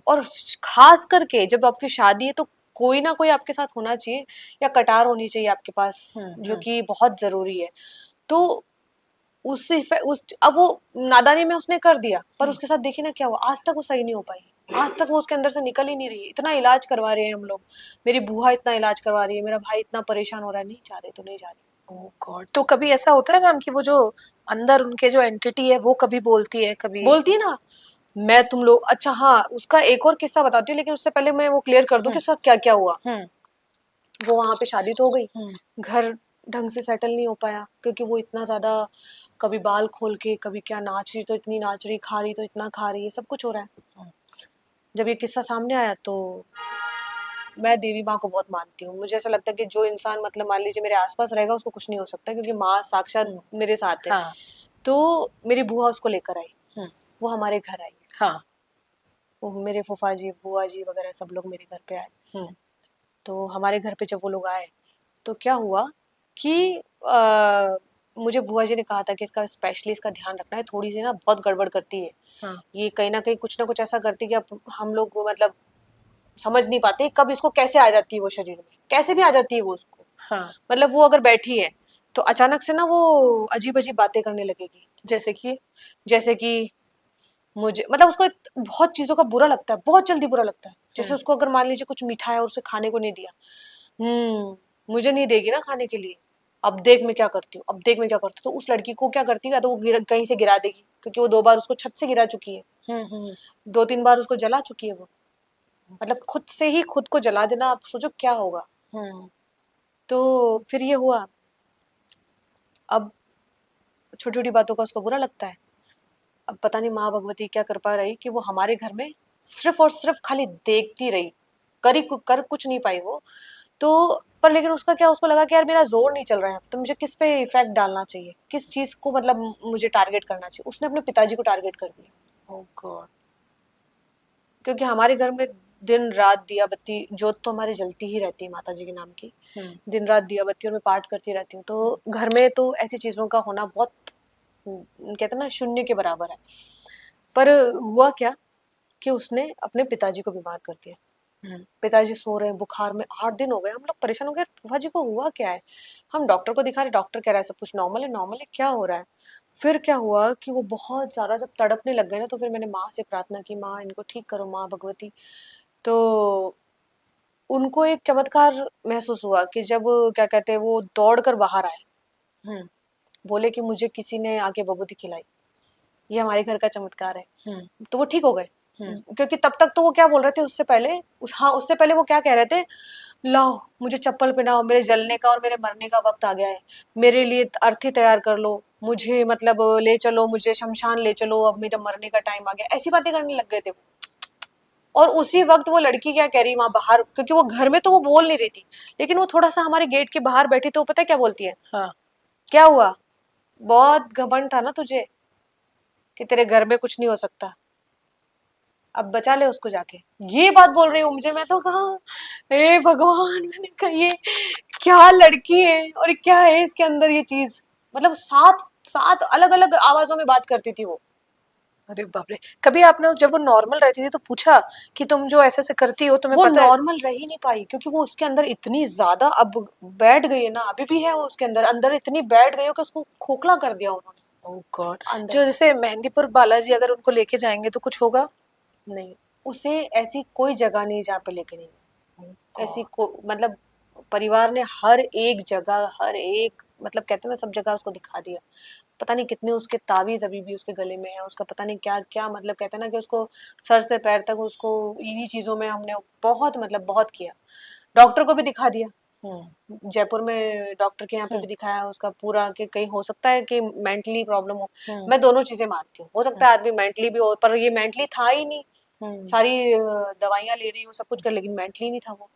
और खास करके जब आपकी शादी है तो कोई ना कोई आपके साथ होना चाहिए या कटार होनी चाहिए आपके पास, जो कि बहुत जरूरी है। तो उस अब वो नादानी में उसने कर दिया, पर उसके साथ देखिए ना क्या हुआ, आज तक वो सही नहीं हो पाई। आज तक वो उसके अंदर से निकल ही नहीं रही है। इतना इलाज करवा रहे हैं हम लोग, मेरी बुआ इतना इलाज करवा रही है, मेरा भाई इतना परेशान हो रहा है, नहीं जा रहे तो नहीं जा रहे। ओह गॉड। तो कभी ऐसा होता है मैम कि वो जो अंदर उनके जो एंटिटी है वो कभी बोलती है, कभी बोलती है ना। मैं तुम लोग, अच्छा हाँ, उसका एक और किस्सा बताती हूँ, लेकिन उससे पहले मैं वो क्लियर कर दूं कि साथ क्या क्या हुआ। वो वहां पे शादी तो हो गई, घर ढंग से सेटल नहीं हो पाया क्योंकि वो इतना ज्यादा कभी बाल खोल के, कभी क्या, नाच रही तो इतनी नाच रही, खा रही तो इतना खा रही है, सब कुछ हो रहा है। जब ये किस्सा सामने आया तो मैं देवी माँ को बहुत मानती हूँ। मुझे ऐसा लगता है कि जो इंसान मतलब मान लीजिए मेरे आसपास रहेगा उसको कुछ नहीं हो सकता क्योंकि माँ साक्षात मेरे साथ है। हाँ। तो मेरी बुआ उसको लेकर आई, वो हमारे घर आई। हाँ। वो मेरे फूफा जी, बुआ जी वगैरह सब लोग मेरे घर पे आए। तो हमारे घर पे जब वो लोग आए तो क्या हुआ कि मुझे बुआ जी ने कहा था कि इसका स्पेशली इसका ध्यान रखना है, थोड़ी सी ना बहुत गड़बड़ करती है। ये कहीं ना कहीं कुछ ना कुछ ऐसा करती है कि अब हम लोग मतलब समझ नहीं पाते कब इसको कैसे आ जाती है, वो शरीर में कैसे भी आ जाती है वो उसको। मतलब वो अगर बैठी है तो अचानक से ना वो अजीब अजीब बातें करने लगेगी। जैसे कि मुझे मतलब उसको बहुत चीजों का बुरा लगता है, बहुत जल्दी बुरा लगता है। जैसे उसको अगर मान लीजिए कुछ मीठा है और उसे खाने को नहीं दिया, मुझे नहीं देगी ना खाने के लिए, अब देख मैं क्या करती हूँ, अब देख मैं क्या करती हूँ। तो उस लड़की को क्या करती है, या तो वो कहीं से गिरा देगी क्योंकि वो 2 बार उसको छत से गिरा चुकी है, 2-3 बार उसको जला चुकी है वो। मतलब खुद से ही खुद को जला देना, आप सोचो क्या होगा। तो फिर ये हुआ, अब छोटी छोटी बातों का उसको बुरा लगता है। अब पता नहीं माँ भगवती क्या कृपा रही कि वो हमारे घर में सिर्फ और सिर्फ खाली देखती रही, कर कुछ नहीं पाई वो। तो पर लेकिन उसका क्या, उसको लगा कि यार मेरा जोर नहीं चल रहा है तो मुझे किस पे इफेक्ट डालना चाहिए, किस चीज को मतलब मुझे टारगेट करना चाहिए। उसने अपने पिताजी को टारगेट कर दिया। ओह गॉड। क्योंकि हमारे घर में दिन रात दिया बत्ती, जोत तो हमारी जलती ही रहती है माता जी के नाम की, दिन रात दिया बत्ती, और मैं पाठ करती रहती हूँ। तो घर में तो ऐसी चीजों का होना बहुत कहते हैं ना शून्य के बराबर है। पर हुआ क्या कि उसने अपने पिताजी को बीमार कर दिया। पिताजी सो रहे हैं बुखार में, 8 दिन हो गए। हम लोग परेशान हो गए, फूफा जी को हुआ क्या है। हम डॉक्टर को दिखा रहे, डॉक्टर कह रहा है सब कुछ नॉर्मल है, नॉर्मल है, क्या हो रहा है। फिर क्या हुआ कि वो बहुत ज्यादा जब तड़पने लग गए ना, तो फिर मैंने माँ से प्रार्थना की, माँ इनको ठीक करो माँ भगवती। तो उनको एक चमत्कार महसूस हुआ कि जब क्या कहते हैं वो दौड़ कर बाहर आए, बोले कि मुझे किसी ने आके बबूती खिलाई, ये हमारे घर का चमत्कार है। तो वो ठीक हो गए। क्योंकि तब तक तो वो क्या बोल रहे थे, उससे पहले वो क्या कह रहे थे, लाओ मुझे चप्पल पहनाओ, मेरे जलने का और मेरे मरने का वक्त आ गया है, मेरे लिए अर्थी तैयार कर लो, मुझे मतलब ले चलो, मुझे शमशान ले चलो, अब मेरा मरने का टाइम आ गया, ऐसी बातें करने लग गए थे वो। और उसी वक्त वो लड़की क्या कह रही वहां बाहर, क्योंकि वो घर में तो वो बोल नहीं रही थी, लेकिन वो थोड़ा सा हमारे गेट के बाहर बैठी, तो पता है क्या बोलती है, क्या हुआ, बहुत घमंड था ना तुझे कि तेरे घर में कुछ नहीं हो सकता, अब बचा ले उसको जाके, ये बात बोल रही हूँ मुझे। मैं तो कहा हे भगवान, मैंने कहा ये क्या लड़की है और क्या है इसके अंदर ये चीज। मतलब 7 अलग अलग आवाजों में बात करती थी वो। अरे बाप रे। कभी आपने जब वो नॉर्मल रहती थी तो पूछा कि तुम जो ऐसे ऐसे करती हो तुम्हें वो पता है? नॉर्मल रह ही नहीं पाई क्योंकि वो उसके अंदर इतनी ज्यादा अब बैठ गई है ना, अभी भी है वो उसके अंदर अंदर इतनी बैठ गई हो कि उसको खोखला कर दिया उन्होंने। ओह गॉड। अंदर जो जैसे मेहंदीपुर बालाजी अगर उनको लेके जाएंगे तो कुछ होगा? नहीं, उसे ऐसी कोई जगह नहीं जहाँ पे लेके नहीं गए। ऐसी को मतलब परिवार ने हर एक जगह, हर एक मतलब कहते हैं ना सब जगह उसको दिखा दिया, पता नहीं कितने उसके ताबीज अभी भी उसके गले में है, उसका पता नहीं क्या क्या, मतलब कहते हैं ना कि उसको सर से पैर तक उसको इन्हीं चीजों में हमने बहुत मतलब बहुत किया। डॉक्टर को भी दिखा दिया, जयपुर में डॉक्टर के यहाँ पे भी दिखाया उसका पूरा, कि कहीं हो सकता है कि मेंटली प्रॉब्लम हो। मैं दोनों चीजें मानती हूँ, हो सकता है आदमी मेंटली भी हो, पर ये मेंटली था ही नहीं। सारी दवाइयां ले रही हूँ, सब कुछ कर, लेकिन मेंटली नहीं था वो।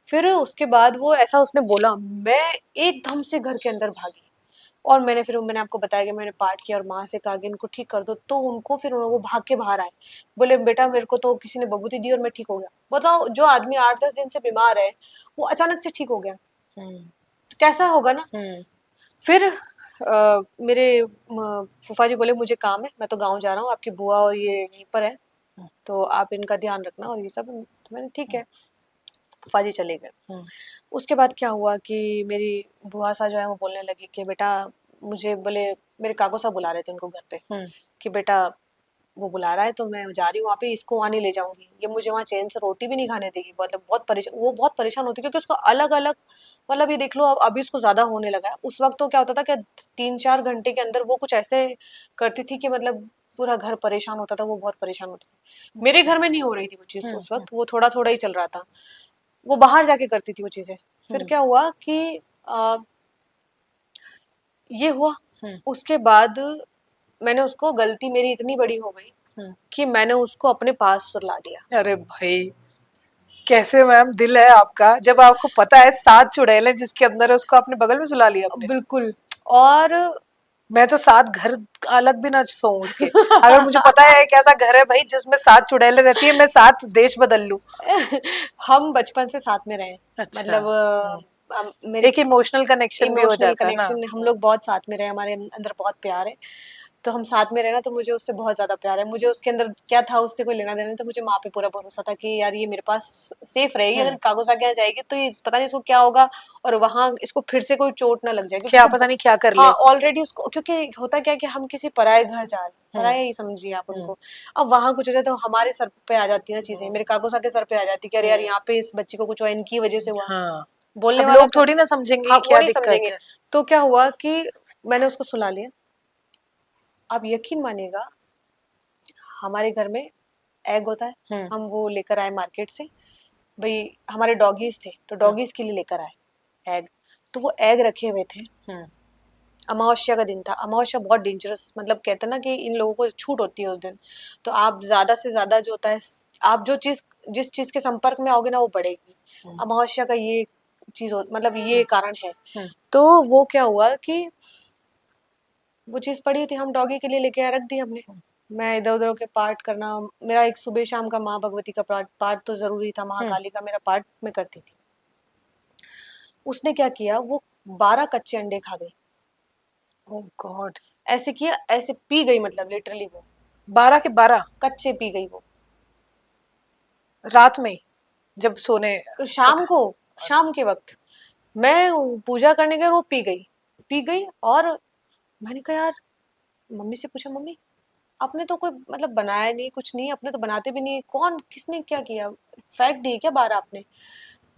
फिर उसके बाद वो ऐसा उसने बोला, मैं एकदम से घर के अंदर भागी, और मैंने आपको बताया कि मैंने पाठ किया और माँ से कहा कि इनको ठीक कर दो, तो उनको फिर वो भाग के बाहर आए, बोले बेटा मेरे को तो किसी ने बबूती दी और मैं ठीक हो गया। बताओ, जो आदमी 8-10 दिन से बीमार है वो अचानक से ठीक हो गया, तो कैसा होगा ना। फिर मेरे फूफा जी बोले मुझे काम है, मैं तो गाँव जा रहा हूँ, आपकी बुआ और ये यहीं पर है, तो आप इनका ध्यान रखना और ये सब। तो मैंने ठीक है, फूफा जी चले गए। उसके बाद क्या हुआ कि मेरी बुआ सा जो है वो बोलने लगी कि बेटा, मुझे बोले मेरे काको साहब बुला रहे थे उनको घर पे, कि बेटा वो बुला रहा है तो मैं जा रही हूँ वहाँ पे, इसको वहाँ नहीं ले जाऊंगी, ये मुझे वहाँ चैन से रोटी भी नहीं खाने देगी, मतलब बहुत परेशान, वो बहुत परेशान होती है क्योंकि उसको अलग अलग, मतलब ये देख लो अब अभी उसको ज्यादा होने लगा है। उस वक्त तो क्या होता था कि 3-4 घंटे के अंदर वो कुछ ऐसे करती थी कि मतलब पूरा घर परेशान होता था, वो बहुत परेशान होती थी। मेरे घर में नहीं हो रही थी वो चीज उस वक्त, वो थोड़ा थोड़ा ही चल रहा था, वो बाहर जाके करती थी वो चीजें। फिर क्या हुआ कि ये हुआ, उसके बाद मैंने उसको, गलती मेरी इतनी बड़ी हो गई कि मैंने उसको अपने पास सुला दिया। अरे भाई, कैसे मैम दिल है आपका, जब आपको पता है 7 चुड़ैल है जिसके अंदर है, उसको आपने बगल में सुला लिया अपने। बिल्कुल। और मैं तो 7 घर अलग भी ना सोऊं उसके। अगर मुझे पता है कि ऐसा घर है भाई जिसमें 7 चुड़ैलें रहती है, मैं 7 देश बदल लूं। हम बचपन से साथ में रहे, अच्छा। मतलब मेरे एक इमोशनल कनेक्शन भी हो इमोशनल जाता है ना। कनेक्शन, हम लोग बहुत साथ में रहे, हमारे अंदर बहुत प्यार है, तो हम साथ में रहना, तो मुझे उससे बहुत ज्यादा प्यार है। मुझे उसके अंदर क्या था, उससे कोई लेना देना नहीं था, मुझे माँ पे पूरा भरोसा था कि यार ये मेरे पास सेफ रहेगी, अगर कागज आगे यहाँ जाएगी तो ये पता नहीं इसको क्या होगा, और वहां इसको फिर से कोई चोट ना लग जाए, क्या पता नहीं क्या कर ले। हाँ ऑलरेडी उसको, क्योंकि होता क्या है कि हम किसी पराये घर जा रहे हैं, पराया ही समझिए आप उनको, अब वहां कुछ हो जाए तो हमारे सर पे आ जाती है ना चीजें, मेरे कागज के सर पे आ जाती है कि अरे यार यहाँ पे इस बच्ची को कुछ हुआ, इनकी वजह से हुआ। हाँ, बोलने अब वाला लोग थोड़ी ना समझेंगे हाँ, वो क्या नहीं दिक्कत समझेंगे। है। तो क्या हुआ कि मैंने उसको सुला लिया। आप यकीन मानिएगा, हमारे घर में एग होता है, हम वो लेकर आए मार्केट से, भाई हमारे डॉगीज थे तो डॉगीज के लिए लेकर आए एग, तो वो एग रखे हुए थे। अमावस्या का दिन था, अमावस्या बहुत डेंजरस, मतलब कहते हैं ना कि इन लोगों को छूट होती है उस दिन, तो आप ज्यादा से ज्यादा जो होता है, आप जो चीज जिस चीज के संपर्क में आओगे ना वो बढ़ेगी। अमावस्या का ये चीज मतलब ये कारण है। तो वो क्या हुआ कि वो चीज पड़ी थी, हम डॉगी के लिए लेके रख दी हमने। मैं इधर उधर के पाठ करना, मेरा एक सुबह शाम का माँ भगवती का पाठ तो जरूरी था, महाकाली का मेरा पाठ मैं करती थी। उसने क्या किया, वो 12 कच्चे अंडे खा गई। ओह गॉड। ऐसे किया, ऐसे पी गई, मतलब लिटरली वो 12 के 12 कच्चे पी गई वो, रात में जब सोने। शाम को, शाम के वक्त मैं पूजा करने गई, वो पी गई। और मैंने कहा यार, मम्मी से पूछा, मम्मी आपने तो कोई मतलब बनाया नहीं, कुछ नहीं, अपने तो बनाते भी नहीं, कौन किसने क्या किया, फेंक दी क्या बाहर आपने?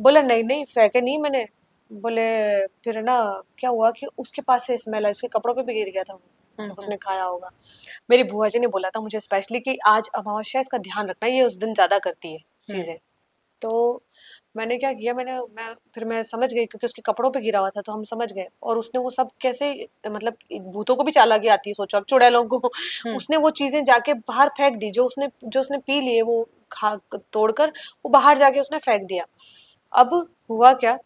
बोला नहीं नहीं फेंके नहीं मैंने। बोले फिर ना क्या हुआ कि उसके पास से स्मेल आई, उसके कपड़ों पे भी गिर गया था वो, उसने खाया होगा। मेरी बुआ जी ने बोला था मुझे स्पेशली कि आज अमावस्या, इसका ध्यान रखना, ये उस दिन ज्यादा करती है चीजें। तो मैंने क्या किया, मैं समझ गई क्योंकि उसके कपड़ों पे गिरा हुआ था, तो हम समझ गए। और उसने वो सब कैसे, मतलब भूतों को भी चालाकी आती है, सोचो अब चुड़ैलों को। उसने वो चीजें जाके बाहर फेंक दी, जो उसने पी लिए, वो खा तोड़कर वो बाहर जाके उसने फेंक दिया। अब हुआ क्या,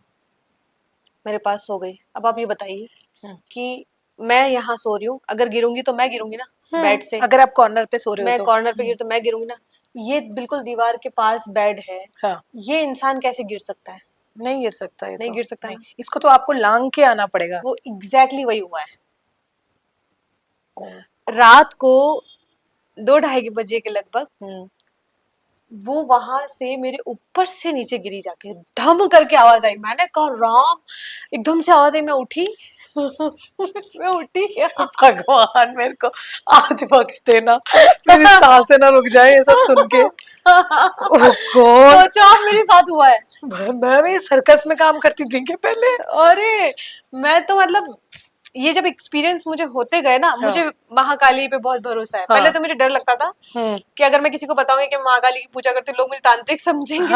मेरे पास सो गई। अब आप ये बताइए कि मैं यहाँ सो रही हूँ, अगर गिरूंगी तो मैं गिरूंगी ना बेड से, अगर आप कॉर्नर पे सो रहे हो मैं तो। कॉर्नर पे गिर तो मैं गिरूंगी ना। ये बिल्कुल दीवार के पास बेड है, हाँ। ये इंसान कैसे गिर सकता है? नहीं गिर सकता, ये नहीं तो गिर सकता नहीं। ना। इसको तो आपको लांग के आना पड़ेगा। वो एग्जैक्टली वही हुआ है। रात को 2-2:30 बजे के लगभग वो वहां से मेरे ऊपर से नीचे गिरी, जाके धम करके आवाज आई। मैंने कहा राम, एकदम से आवाज आई, मैं उठी। मैं उठी। भगवान मेरे को आज बख्श देना, मेरी सांसें ना रुक जाए ये सब सुन के। ओह गॉड। सोचो आप, मेरे साथ हुआ है। मैं भी सर्कस में काम करती थी क्या पहले? अरे मैं तो मतलब ये जब एक्सपीरियंस मुझे होते गए ना, मुझे महाकाली पे बहुत भरोसा है। पहले तो मुझे डर लगता था कि अगर मैं किसी को बताऊंगी कि महाकाली की पूजा करती हूँ, लोग मुझे तांत्रिक समझेंगे।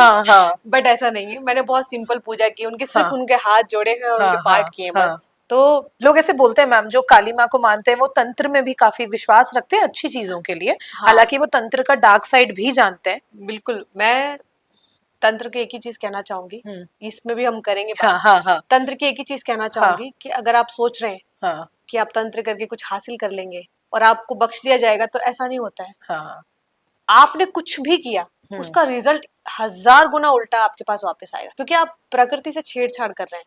बट ऐसा नहीं है, मैंने बहुत सिंपल पूजा की, उनके सिर्फ उनके हाथ जोड़े हैं और उनके पाठ किए बस। तो लोग ऐसे बोलते हैं मैम, जो काली माँ को मानते हैं वो तंत्र में भी काफी विश्वास रखते हैं अच्छी चीजों के लिए, हालांकि वो तंत्र का डार्क साइड भी जानते हैं। बिल्कुल, मैं तंत्र की एक ही चीज कहना चाहूंगी, इसमें भी हम करेंगे बात। तंत्र की एक ही चीज कहना चाहूंगी कि अगर आप सोच रहे हैं कि आप तंत्र करके कुछ हासिल कर लेंगे और आपको बख्श दिया जाएगा, तो ऐसा नहीं होता है। आपने कुछ भी किया, उसका रिजल्ट 1000 गुना उल्टा आपके पास वापस आएगा, क्योंकि आप प्रकृति से छेड़छाड़ कर रहे हैं।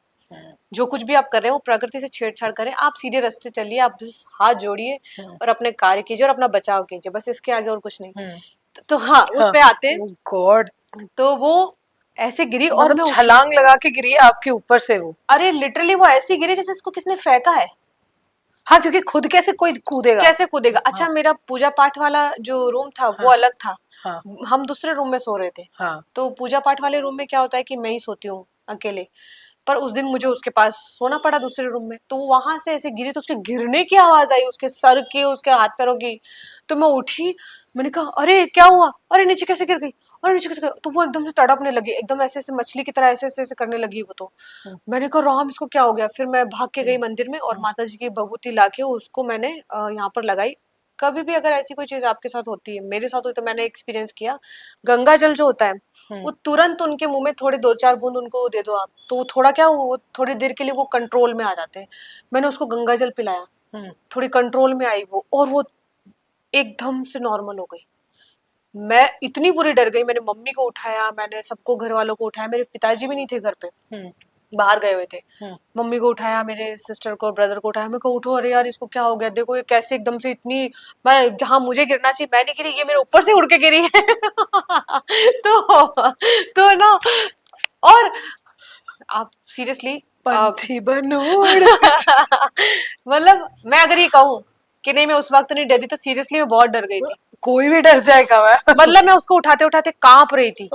जो कुछ भी आप कर रहे हैं वो प्रकृति से छेड़छाड़ करें। आप सीधे रास्ते चलिए, आप बस हाथ जोड़िए और अपने कार्य कीजिए और अपना बचाव कीजिए, बस इसके आगे और कुछ नहीं। तो हाँ, उस पे आते हैं। गॉड, तो वो ऐसे गिरी और मैं छलांग लगा के गिरी आपके ऊपर से वो। अरे लिटरली वो ऐसी गिरी जैसे इसको किसने फेंका है। हाँ, क्योंकि खुद कैसे कोई कूदेगा, कैसे कूदेगा। अच्छा, मेरा पूजा पाठ वाला जो रूम था वो अलग था। हम दूसरे रूम में सो रहे थे। तो पूजा पाठ वाले रूम में क्या होता है कि मैं ही सोती हूँ अकेले, पर उस दिन मुझे उसके पास सोना पड़ा दूसरे रूम में। तो वहां से ऐसे गिरी तो उसके गिरने की आवाज आई, उसके सर की, उसके हाथ पैरों की। तो मैं उठी, मैंने कहा अरे क्या हुआ, अरे नीचे कैसे गिर गई, अरे नीचे कैसे गिर? तो वो एकदम से तड़पने लगी, एकदम ऐसे ऐसे मछली की तरह ऐसे ऐसे ऐसे करने लगी वो। तो मैंने कहा राम, इसको क्या हो गया। फिर मैं भाग के गई मंदिर में और माता जी की भभूति लाके उसको मैंने यहाँ पर लगाई। कभी भी अगर ऐसी कोई चीज आपके साथ होती है, मेरे साथ हुई, तो मैंने एक्सपीरियंस किया, गंगा जल जो होता है वो तुरंत उनके मुंह में थोड़े 2-4 बूंद उनको दे दो आप, तो थोड़ा क्या, वो थोड़ी देर के लिए वो कंट्रोल में आ जाते हैं। मैंने उसको गंगा जल पिलाया, थोड़ी कंट्रोल में आई वो, और वो एकदम से नॉर्मल हो गई। मैं इतनी बुरी डर गई, मैंने मम्मी को उठाया, मैंने सबको, घर वालों को उठाया। मेरे पिताजी भी नहीं थे घर पे, बाहर गए हुए थे। मम्मी को उठाया, मेरे सिस्टर को, ब्रदर को उठाया। मैं कहा उठो, अरे यार इसको क्या हो गया, देखो ये कैसे एकदम से इतनी, मैं जहां मुझे गिरना चाहिए मैं नहीं गिरी, ये मेरे ऊपर से उड़ के गिरी है। तो ना, और आप सीरियसली पंछी बनो। मतलब मैं अगर ये कहूँ कि नहीं मैं उस वक्त नहीं डरी, तो सीरियसली मैं बहुत डर गई थी। कोई भी डर जाएगा। मतलब मैं उसको उठाते उठाते कांप रही थी।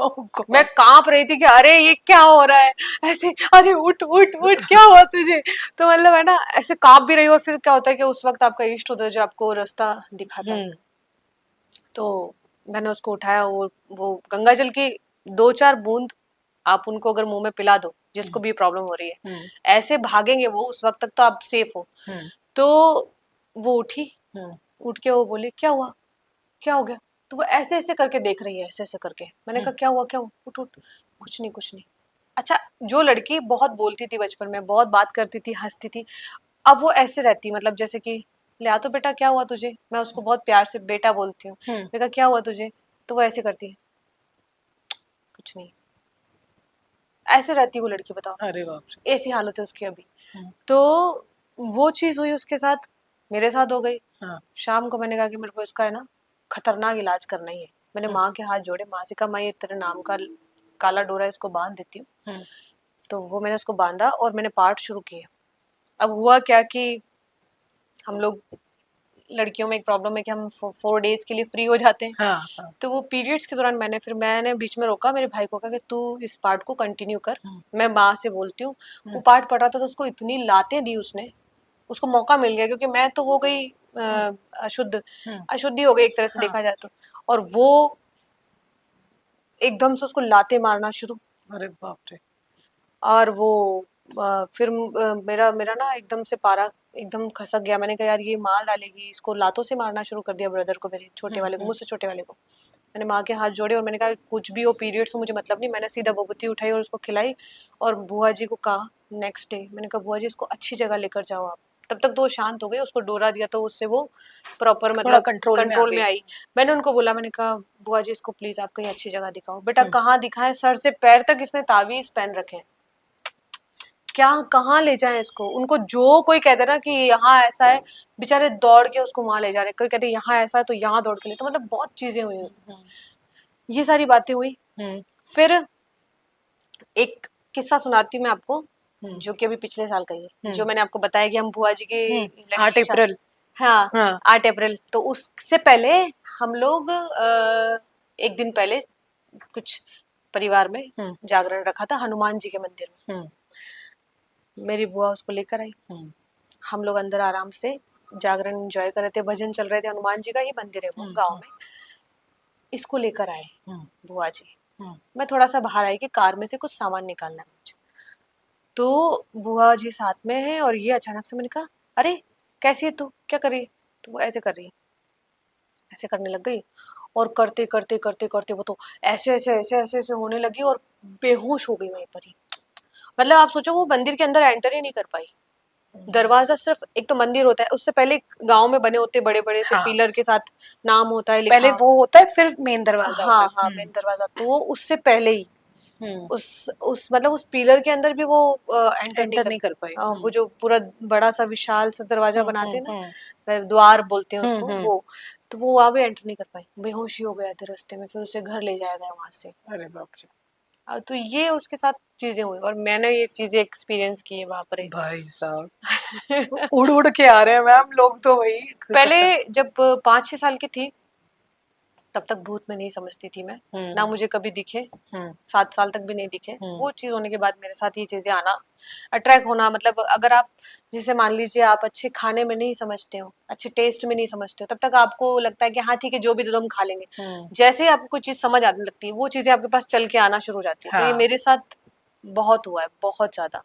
मैं कांप रही थी कि अरे ये क्या हो रहा है, ऐसे अरे उठ उठ उठ, क्या हुआ तुझे। तो मतलब है ना, ऐसे कांप भी रही। और फिर क्या होता है कि उस वक्त आपका इष्ट होता है जो आपको रास्ता दिखाता है। तो मैंने उसको उठाया, वो गंगा जल की 2-4 बूंद आप उनको अगर मुंह में पिला दो, जिसको भी प्रॉब्लम हो रही है, ऐसे भागेंगे वो, उस वक्त तक तो आप सेफ हो। तो वो उठी, उठ के वो बोली क्या हुआ, क्या हो गया। तो वो ऐसे ऐसे करके देख रही है, ऐसे ऐसे करके। मैंने कहा क्या हुआ, क्या हुआ, उठ उठ, कुछ नहीं कुछ नहीं। अच्छा, जो लड़की बहुत बोलती थी बचपन में, बहुत बात करती थी, हंसती थी, अब वो ऐसे रहती, मतलब जैसे कि ले आ तो बेटा, क्या हुआ तुझे। मैं उसको बहुत प्यार से बेटा बोलती हूँ। मैंने कहा क्या हुआ तुझे, तो वो ऐसे करती है, कुछ नहीं, ऐसे रहती है वो लड़की। बताओ, अरे बाप रे, ऐसी हालत है उसकी अभी। तो वो चीज हुई उसके साथ, मेरे साथ हो गई। शाम को मैंने कहा कि मेरे को इसका है ना खतरनाक इलाज करना ही है। मैंने माँ के हाथ जोड़े, माँ से कहा माँ ये तेरे नाम का काला डोरा इसको बांध देती हूँ। तो वो मैंने उसको बांधा और मैंने पाठ शुरू किए। अब हुआ क्या कि हम लोग लड़कियों में एक प्रॉब्लम है कि हम 4 डेज के लिए फ्री हो जाते हैं। तो वो पीरियड्स के दौरान मैंने बीच में रोका, मेरे भाई को कहा कि तू इस पार्ट को कंटिन्यू कर। मैं माँ से बोलती हूँ। वो पार्ट पढ़ रहा था तो उसको इतनी लातें दी उसने, उसको मौका मिल गया, क्योंकि मैं तो हो गई अशुद्धि हो गई एक तरह से देखा जाए तो। और वो एकदम से उसको लाते मारना शुरू। अरे बाप रे। और वो फिर मेरा मेरा ना एकदम से पारा एकदम खसक गया। मैंने कहा यार ये मार डालेगी, इसको लातों से मारना शुरू कर दिया ब्रदर को, मेरे छोटे वाले को, मुझसे छोटे वाले को। मैंने माँ के हाथ जोड़े और मैंने कहा कुछ भी हो, पीरियड्स हो मुझे मतलब नहीं। मैंने सीधा भभूति उठाई और उसको खिलाई और बुआ जी को कहा नेक्स्ट डे, मैंने कहा बुआ जी इसको अच्छी जगह लेकर जाओ आप। तब तक तो वो शांत हो गई, उसको डोरा दिया तो उससे वो प्रॉपर मतलब कंट्रोल में आई। मैंने उनको बोला, मैंने कहा बुआ जी इसको प्लीज आप कहीं अच्छी जगह दिखाओ। बेटा कहाँ दिखाएं, सर से पैर तक इसने तावीज पहन रखे हैं, क्या कहाँ ले जाएं इसको। उनको जो कोई कहते ना कि यहाँ ऐसा है, बेचारे दौड़ के उसको वहां ले जा रहे। कोई कहते यहाँ ऐसा है तो यहाँ दौड़ के ले। तो मतलब बहुत चीजें हुई, ये सारी बातें हुई। फिर एक किस्सा सुनाती हूँ मैं आपको, जो कि अभी पिछले साल का ही है। जो मैंने आपको बताया कि हम बुआ जी की 8 अप्रैल, हाँ 8 अप्रैल। तो उससे पहले हम लोग एक दिन पहले कुछ परिवार में जागरण रखा था हनुमान जी के मंदिर में। मेरी बुआ उसको लेकर आई। हम लोग अंदर आराम से जागरण एंजॉय कर रहे थे, भजन चल रहे थे, हनुमान जी का ही मंदिर है वो गांव में। इसको लेकर आए बुआ जी। मैं थोड़ा सा बाहर आई कि कार में से कुछ सामान निकालना है मुझे, तो बुआ जी साथ में है और ये अचानक से, मैंने कहा अरे कैसी है तू, क्या कर रही है? तो वो ऐसे कर रही है, ऐसे करने लग गई, और करते करते करते करते वो तो ऐसे ऐसे ऐसे ऐसे ऐसे होने लगी और बेहोश हो गई वहीं पर ही। मतलब आप सोचो वो मंदिर के अंदर एंटर ही नहीं कर पाई। दरवाजा सिर्फ, एक तो मंदिर होता है, उससे पहले गांव में बने होते बड़े बड़े से हाँ, पिलर के साथ नाम होता है पहले लिखा। वो होता है फिर मेन दरवाजा हाँ होता हाँ, है। मेन दरवाजा, तो वो उससे पहले ही हम्म, उस मतलब उस पिलर के अंदर भी वो एंटर नहीं एंटर कर, नहीं कर पाई। वो जो पूरा बड़ा सा विशाल सा दरवाजा बनाते हैं ना, हम्म, द्वार बोलते हैं उसको, हम्म। वो तो वो वहां भी एंटर नहीं कर पाई, बेहोशी हो गया थे रास्ते में, फिर उसे घर ले जाया गया वहां से। अरे बाप रे, तो ये उसके साथ चीजें हुई और मैंने ये चीजें एक्सपीरियंस की है वहां पर। भाई साहब उड़ उड़ के आ रहे हैं मैम लोग तो भाई। पहले कसम। जब 5-6 साल की थी तब तक भूत में नहीं समझती थी मैं, ना मुझे कभी दिखे, 7 साल तक भी नहीं दिखे। वो चीज होने के बाद मेरे साथ ये चीजें आना, अट्रैक्ट होना, मतलब अगर आप जैसे मान लीजिए आप अच्छे खाने में नहीं समझते हो, अच्छे टेस्ट में नहीं समझते हो, तब तक आपको लगता है कि हाँ ठीक है जो भी दे दो हम खा लेंगे। जैसे ही आपको कोई चीज समझ आने लगती है वो चीजें आपके पास चल के आना शुरू हो जाती है। तो ये हाँ। मेरे साथ बहुत हुआ है, बहुत ज्यादा,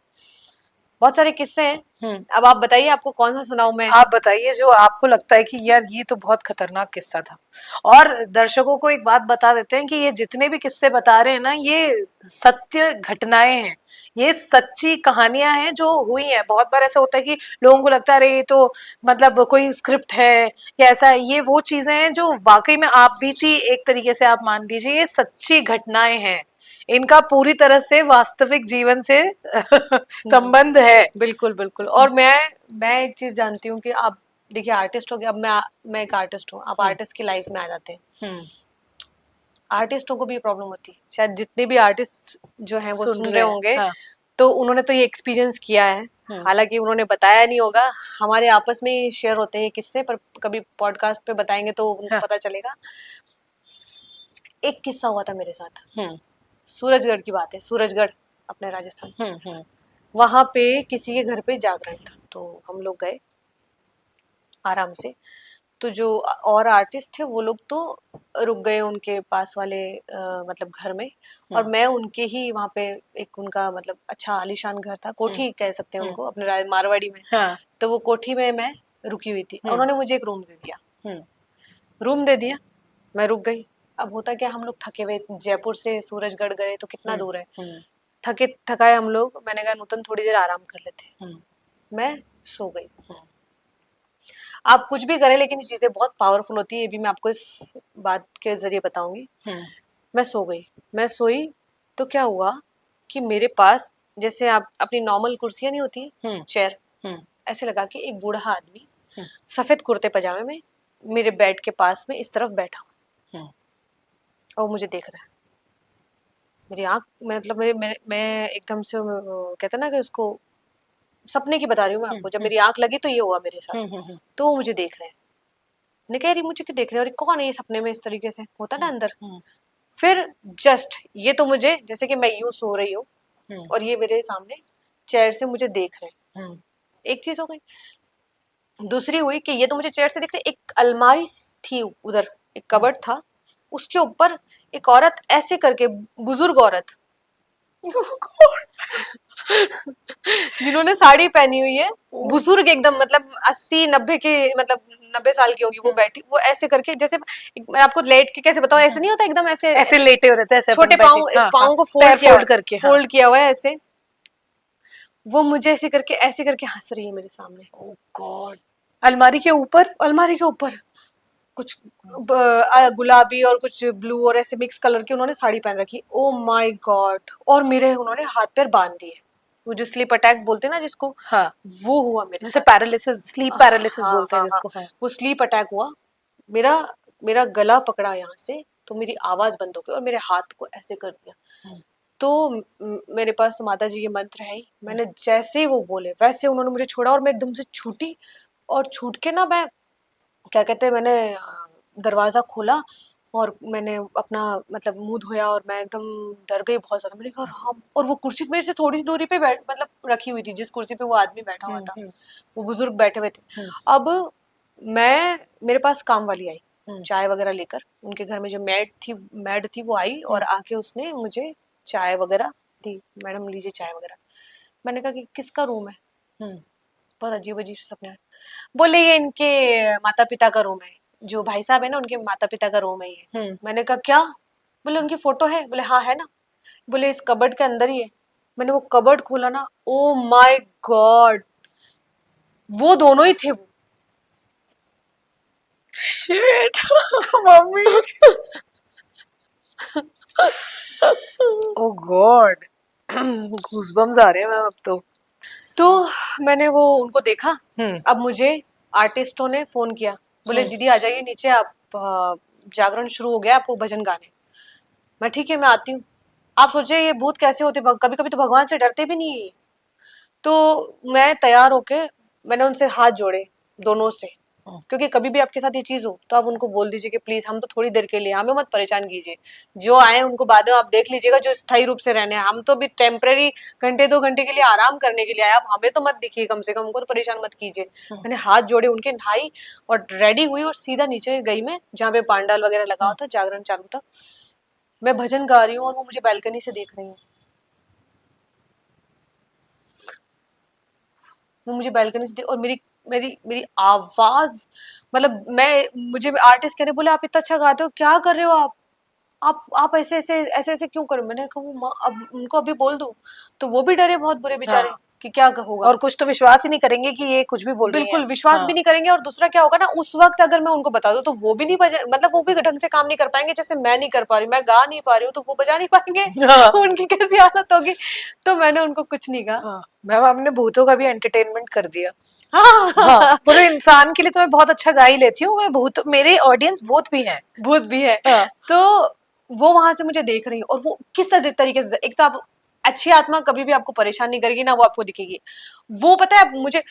बहुत सारे किस्से हैं। अब आप बताइए आपको कौन सा सुनाऊं मैं? आप बताइए जो आपको लगता है कि यार ये तो बहुत खतरनाक किस्सा था। और दर्शकों को एक बात बता देते हैं कि ये जितने भी किस्से बता रहे हैं ना, ये सत्य घटनाएं हैं, ये सच्ची कहानियां हैं जो हुई हैं। बहुत बार ऐसा होता है कि लोगों को लगता है अरे ये तो मतलब कोई स्क्रिप्ट है या ऐसा है। ये वो चीजें हैं जो वाकई में आप भी थी, एक तरीके से आप मान लीजिए ये सच्ची घटनाएं हैं, इनका पूरी तरह से वास्तविक जीवन से संबंध है। बिल्कुल बिल्कुल। और मैं एक चीज जानती हूँ कि आप देखिए आर्टिस्ट हो गए, अब मैं एक आर्टिस्ट हूँ, आप आर्टिस्ट की लाइफ में आ जाते हैं। आर्टिस्टों को भी प्रॉब्लम होती है, शायद जितने भी आर्टिस्ट जो हैं वो सुन रहे होंगे, हाँ। तो उन्होंने तो ये एक्सपीरियंस किया है, हालांकि उन्होंने बताया नहीं होगा, हमारे आपस में ही शेयर होते हैं किस्से, पर कभी पॉडकास्ट पे बताएंगे तो उनको पता चलेगा। एक किस्सा हुआ था मेरे साथ, सूरजगढ़ की बात है, सूरजगढ़ अपने राजस्थान। वहां पे किसी के घर पे जागरण था, तो हम लोग गए आराम से। तो जो और आर्टिस्ट थे वो लोग तो रुक गए उनके पास वाले मतलब घर में, और मैं उनके ही वहाँ पे, एक उनका मतलब अच्छा आलीशान घर था, कोठी कह सकते हैं उनको अपने मारवाड़ी में। हाँ। तो वो कोठी में मैं रुकी हुई थी, उन्होंने मुझे एक रूम दे दिया, रूम दे दिया, मैं रुक गई। अब होता क्या, हम लोग थके हुए, जयपुर से सूरजगढ़ गए तो कितना दूर है, थके थकाए हम लोग, मैंने कहा नूतन थोड़ी देर आराम कर लेते, मैं सो गई। आप कुछ भी करें लेकिन ये चीजें बहुत पावरफुल होती है, ये भी मैं आपको इस बात के जरिए बताऊंगी। मैं सो गई, मैं सोई तो क्या हुआ कि मेरे पास, जैसे आप अपनी नॉर्मल कुर्सियां नहीं होती चेयर, ऐसे लगा के एक बूढ़ा आदमी सफेद कुर्ते पजामे में मेरे बेड के पास में इस तरफ बैठा हुआ और मुझे देख रहा है। मेरी आंख, मतलब मैं एकदम से कहते ना कि उसको सपने की बता रही हूँ मैं आपको, जब मेरी आंख लगी तो ये हुआ मेरे साथ। तो वो मुझे देख रहे हैं, मैंने कह रही मुझे क्यों देख रहे हैं, और कौन है ये सपने में, इस तरीके से होता ना अंदर। फिर जस्ट ये तो मुझे, जैसे कि मैं यूं सो रही हूँ और ये मेरे सामने चेयर से मुझे देख रहे हैं, एक चीज हो गई। दूसरी हुई कि ये तो मुझे चेयर से दिख रही, एक अलमारी थी उधर, एक कबर्ड था, उसके ऊपर एक औरत ऐसे करके, बुजुर्ग औरत जिन्होंने साड़ी पहनी हुई है, बुजुर्ग एकदम, मतलब 80-90 के, मतलब 90 साल की होगी वो, बैठी वो ऐसे करके, जैसे मैं आपको लेट के कैसे बताऊं, ऐसे नहीं होता एकदम ऐसे ऐसे लेटे हो रहते हैं, ऐसे छोटे पाँव, पाँव को फोल्ड किया, करके फोल्ड किया हुआ है ऐसे, वो मुझे ऐसे करके हंस रही है मेरे सामने। ओह गॉड, अलमारी के ऊपर, अलमारी के ऊपर कुछ गुलाबी और कुछ ब्लू और ऐसे मिक्स कलर की उन्होंने साड़ी पहन रखी। ओ माय गॉड, और मेरे उन्होंने हाथ पैर बांध दिए, वो जो स्लीप अटैक बोलते हैं ना जिसको, हाँ, वो हुआ मेरे जैसे साथ। पैरालिसिस, स्लीप पैरालिसिस हाँ बोलते हैं हाँ हाँ, जिसको। हाँ। वो स्लीप अटैक हुआ। मेरा मेरा गला पकड़ा यहाँ से, तो मेरी आवाज बंद हो गई और मेरे हाथ को ऐसे कर दिया। तो मेरे पास तो माता जी के मंत्र है ही, मैंने जैसे ही वो बोले वैसे उन्होंने मुझे छोड़ा और मैं एकदम से छूटी, और छूट के ना मैं क्या कहते हैं, मैंने दरवाजा खोला और मैंने अपना मतलब मुंह धोया और मैं एकदम डर गई बहुत ज्यादा। मैंने कहा हाँ, और वो कुर्सी मेरे से थोड़ी सी दूरी पे बैठ मतलब रखी हुई थी, जिस कुर्सी पे वो आदमी बैठा हुआ था, वो बुजुर्ग बैठे हुए थे। अब मैं मेरे पास काम वाली आई चाय वगैरह लेकर, उनके घर में जो मैड थी वो आई और आके उसने मुझे चाय वगैरह दी, मैडम लीजिए चाय वगैरह। मैंने कहा कि किसका रूम है? बहुत अजीब अजीब सपने आए। बोले ये इनके माता पिता का रूम है, जो भाई साहब है ना उनके माता पिता का रूम है ये। मैंने कहा क्या? बोले उनकी फोटो है। बोले हाँ है ना। बोले इस कबर्ड के अंदर ही है। मैंने वो कबर्ड खोला ना, ओ माय गॉड, वो दोनों ही थे वो। शिट मम्मी, ओ गॉड, गूज़बम्स आ रहे हैं मैम अब तो मैंने वो उनको देखा। अब मुझे आर्टिस्टों ने फोन किया, बोले दीदी आ जाइए नीचे, आप जागरण शुरू हो गया, आपको भजन गाने। मैं ठीक है मैं आती हूँ। आप सोचे ये भूत कैसे होते, कभी कभी तो भगवान से डरते भी नहीं है। तो मैं तैयार होके मैंने उनसे हाथ जोड़े दोनों से, क्योंकि कभी भी आपके साथ ये चीज हो तो आप उनको बोल दीजिए कि प्लीज हम तो थोड़ी देर के लिए, हमें मत परेशान कीजिए, जो आए उनको बाद में आप देख लीजिएगा, जो स्थायी रूप से रहने हैं, हम तो भी टेम्पररी घंटे 2 घंटे के लिए आराम करने के लिए आए, आप हमें तो मत दिखिए, कम से कम हमको तो परेशान मत कीजिए। मैंने हाथ जोड़े उनके, नहाई और रेडी हुई और सीधा नीचे गई मैं, जहाँ पे पांडाल वगैरह लगा हुआ था, जागरण चालू था। मैं भजन गा रही हूँ और वो मुझे बैल्कनी से देख रही है। वो मुझे बैल्कनी से और मेरी मेरी मेरी आवाज, मतलब मुझे आर्टिस्ट कह रहे, बोले आप इतना अच्छा गाते हो, क्या कर रहे हो आप ऐसे ऐसे ऐसे ऐसे क्यों करो? मैंने कहा वो अब उनको अभी बोल दूं तो वो भी डरे बहुत बुरे बेचारे, कि क्या होगा। और कुछ तो विश्वास ही नहीं करेंगे कि ये कुछ भी बोल रही है। बिल्कुल विश्वास भी नहीं करेंगे, और दूसरा क्या होगा ना, उस वक्त अगर मैं उनको बता दूं तो वो भी नहीं मतलब वो भी ढंग से काम नहीं कर पाएंगे, जैसे मैं नहीं कर पा रही, मैं गा नहीं पा रही हूँ तो वो बजा नहीं पाएंगे। उनकी कैसी हालत होगी। तो मैंने उनको कुछ नहीं कहा। मैम आपने भूतों का भी एंटरटेनमेंट कर दिया। हाँ, पूरे इंसान के लिए तो मैं बहुत अच्छा गा ही लेती हूँ, मैं भूत, मेरे ऑडियंस भूत भी हैं। भूत भी है। तो वो वहां से मुझे देख रही है, और वो किस तरीके से, एक तो आप अच्छी आत्मा कभी भी आपको परेशान नहीं करेगी ना, वो आपको दिखेगी। वो पता है मुझे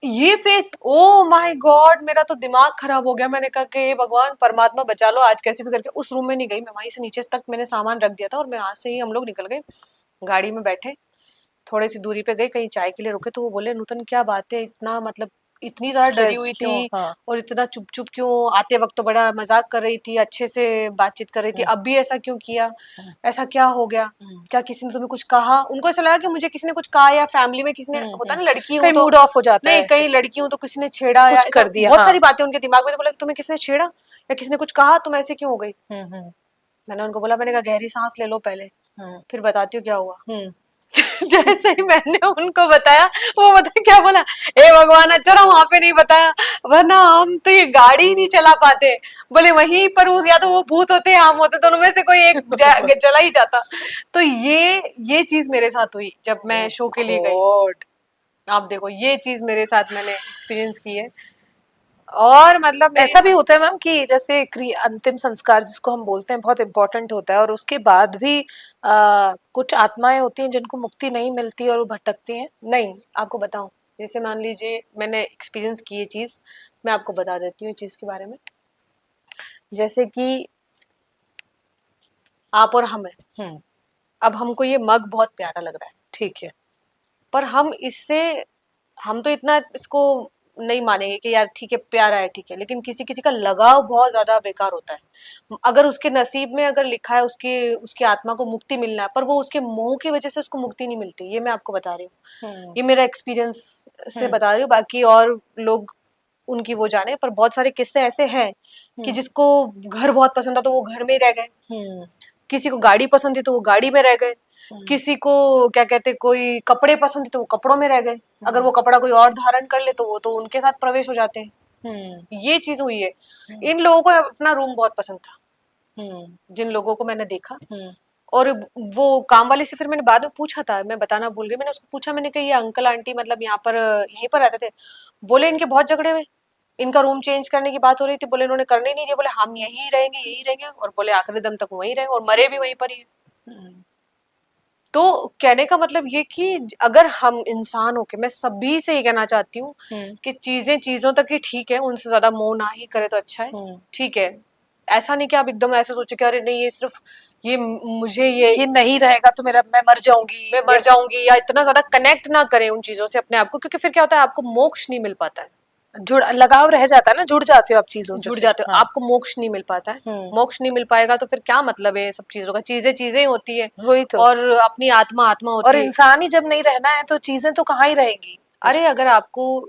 ये फेस, ओ माय गॉड, मेरा तो दिमाग खराब हो गया। मैंने कहा कि भगवान परमात्मा बचा लो आज कैसे भी करके। उस रूम में नहीं गई मैं, वहीं से नीचे तक मैंने सामान रख दिया था, और मैं आज से ही हम लोग निकल गए, गाड़ी में बैठे, थोड़ी सी दूरी पे गए, कहीं चाय के लिए रुके, तो वो बोले नूतन क्या बात है, इतना मतलब इतनी ज्यादा डरी हुई थी, और इतना चुप चुप क्यों, आते वक्त तो बड़ा मजाक कर रही थी, अच्छे से बातचीत कर रही थी, अब भी ऐसा क्यों किया, ऐसा क्या हो गया, क्या किसी ने तुम्हें कुछ कहा? उनको ऐसा लगा कि मुझे किसी ने कुछ कहा, या फैमिली में किसी ने, होता ना लड़की हूँ तो मूड ऑफ हो जाता है, नहीं कहीं लड़की हूँ तो किसी ने छेड़ा या कर दिया, बहुत सारी बातें उनके दिमाग में। बोला तुम्हें किसी ने छेड़ा या किसी ने कुछ कहा, तुम ऐसे क्यों हो गई? मैंने उनको बोला, मैंने कहा गहरी सांस ले लो पहले, फिर बताती हूँ क्या हुआ। जैसे ही मैंने उनको बताया, वो पता क्या बोला, ए भगवान अच्छा रहा वहां पे नहीं बताया, वरना हम तो ये गाड़ी ही नहीं चला पाते। बोले वहीं पर उस, या तो वो भूत होते या हम होते, दोनों में से कोई एक चला ही जाता। तो ये चीज मेरे साथ हुई जब मैं शो के लिए गई। आप देखो ये चीज मेरे साथ मैंने एक्सपीरियंस की है। और मतलब ऐसा भी होता है मैम कि जैसे अंतिम संस्कार जिसको हम बोलते हैं बहुत इम्पोर्टेंट होता है, और उसके बाद भी कुछ आत्माएं होती हैं जिनको मुक्ति नहीं मिलती और वो भटकती हैं। नहीं, आपको बताऊं, जैसे मान लीजिए मैंने एक्सपीरियंस की ये चीज, मैं आपको बता देती हूँ चीज के बारे में। जैसे कि आप और हम है, अब हमको ये मग बहुत प्यारा लग रहा है, ठीक है, पर हम तो इतना इसको नहीं मानेंगे कि यार ठीक है प्यारा है, ठीक है, लेकिन किसी किसी का लगाव बहुत ज्यादा बेकार होता है। अगर उसके नसीब में अगर लिखा है उसकी उसकी आत्मा को मुक्ति मिलना है, पर वो उसके मोह की वजह से उसको मुक्ति नहीं मिलती, ये मैं आपको बता रही हूँ, ये मेरा एक्सपीरियंस से बता रही हूँ। बाकी और लोग उनकी वो जाने, पर बहुत सारे किस्से ऐसे हैं कि जिसको घर बहुत पसंद था तो वो घर में ही रह गए, किसी को गाड़ी पसंद थी तो वो गाड़ी में रह गए, किसी को क्या कहते कोई कपड़े पसंद थे तो वो कपड़ों में रह गए, अगर वो कपड़ा कोई और धारण कर ले तो वो तो उनके साथ प्रवेश हो जाते हैं। ये चीज हुई है। इन लोगों को अपना रूम बहुत पसंद था, जिन लोगों को मैंने देखा। और वो काम वाले से फिर मैंने बाद में पूछा था, मैं बताना भूल गई, मैंने उसको पूछा, मैंने कहा ये अंकल आंटी मतलब यहाँ पर यहीं पर रहते थे? बोले इनके बहुत झगड़े हुए, इनका रूम चेंज करने की बात हो रही थी, बोले इन्होंने करने नहीं दिया, बोले हम यहीं रहेंगे यहीं रहेंगे, और बोले आखिरी दम तक वहीं रहे और मरे भी वहीं पर ही। तो कहने का मतलब ये कि अगर हम इंसान होके, मैं सभी से ये कहना चाहती हूँ कि चीजें चीजों तक ही ठीक है, उनसे ज्यादा मोह ना ही करे तो अच्छा है। ठीक है, ऐसा नहीं कि आप एकदम ऐसे सोचे कि अरे नहीं ये सिर्फ ये मुझे ये नहीं रहेगा तो मेरा मैं मर जाऊंगी या इतना ज्यादा कनेक्ट ना करें उन चीजों से अपने आप को, क्योंकि फिर क्या होता है आपको मोक्ष नहीं मिल पाता है, लगाव रह जाता है ना, जुड़ जाते हो आप चीजों से, जुड़ जाते हो, आपको मोक्ष नहीं मिल पाता है। मोक्ष नहीं मिल पाएगा तो फिर क्या मतलब है सब चीजों का, चीजें चीजें होती है वही तो, और अपनी आत्मा आत्मा होती और है। इंसान ही जब नहीं रहना है तो चीजें तो कहाँ ही रहेंगी। अरे अगर आपको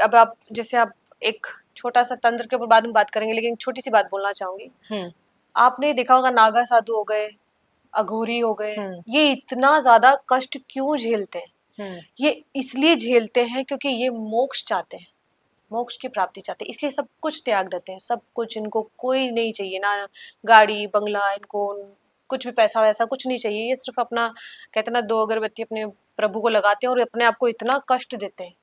अब आप जैसे आप एक छोटा सा तंत्र के ऊपर बाद में बात करेंगे, लेकिन छोटी सी बात बोलना चाहूंगी। आपने देखा होगा नागा साधु हो गए, अघोरी हो गए, ये इतना ज्यादा कष्ट क्यों झेलते हैं? ये इसलिए झेलते हैं क्योंकि ये मोक्ष चाहते हैं, मोक्ष की प्राप्ति चाहते हैं, इसलिए सब कुछ त्याग देते हैं, सब कुछ। इनको कोई नहीं चाहिए, ना गाड़ी बंगला, इनको कुछ भी पैसा वैसा कुछ नहीं चाहिए। ये सिर्फ अपना कहते हैं ना, 2 अगरबत्ती अपने प्रभु को लगाते हैं और अपने आप को इतना कष्ट देते हैं,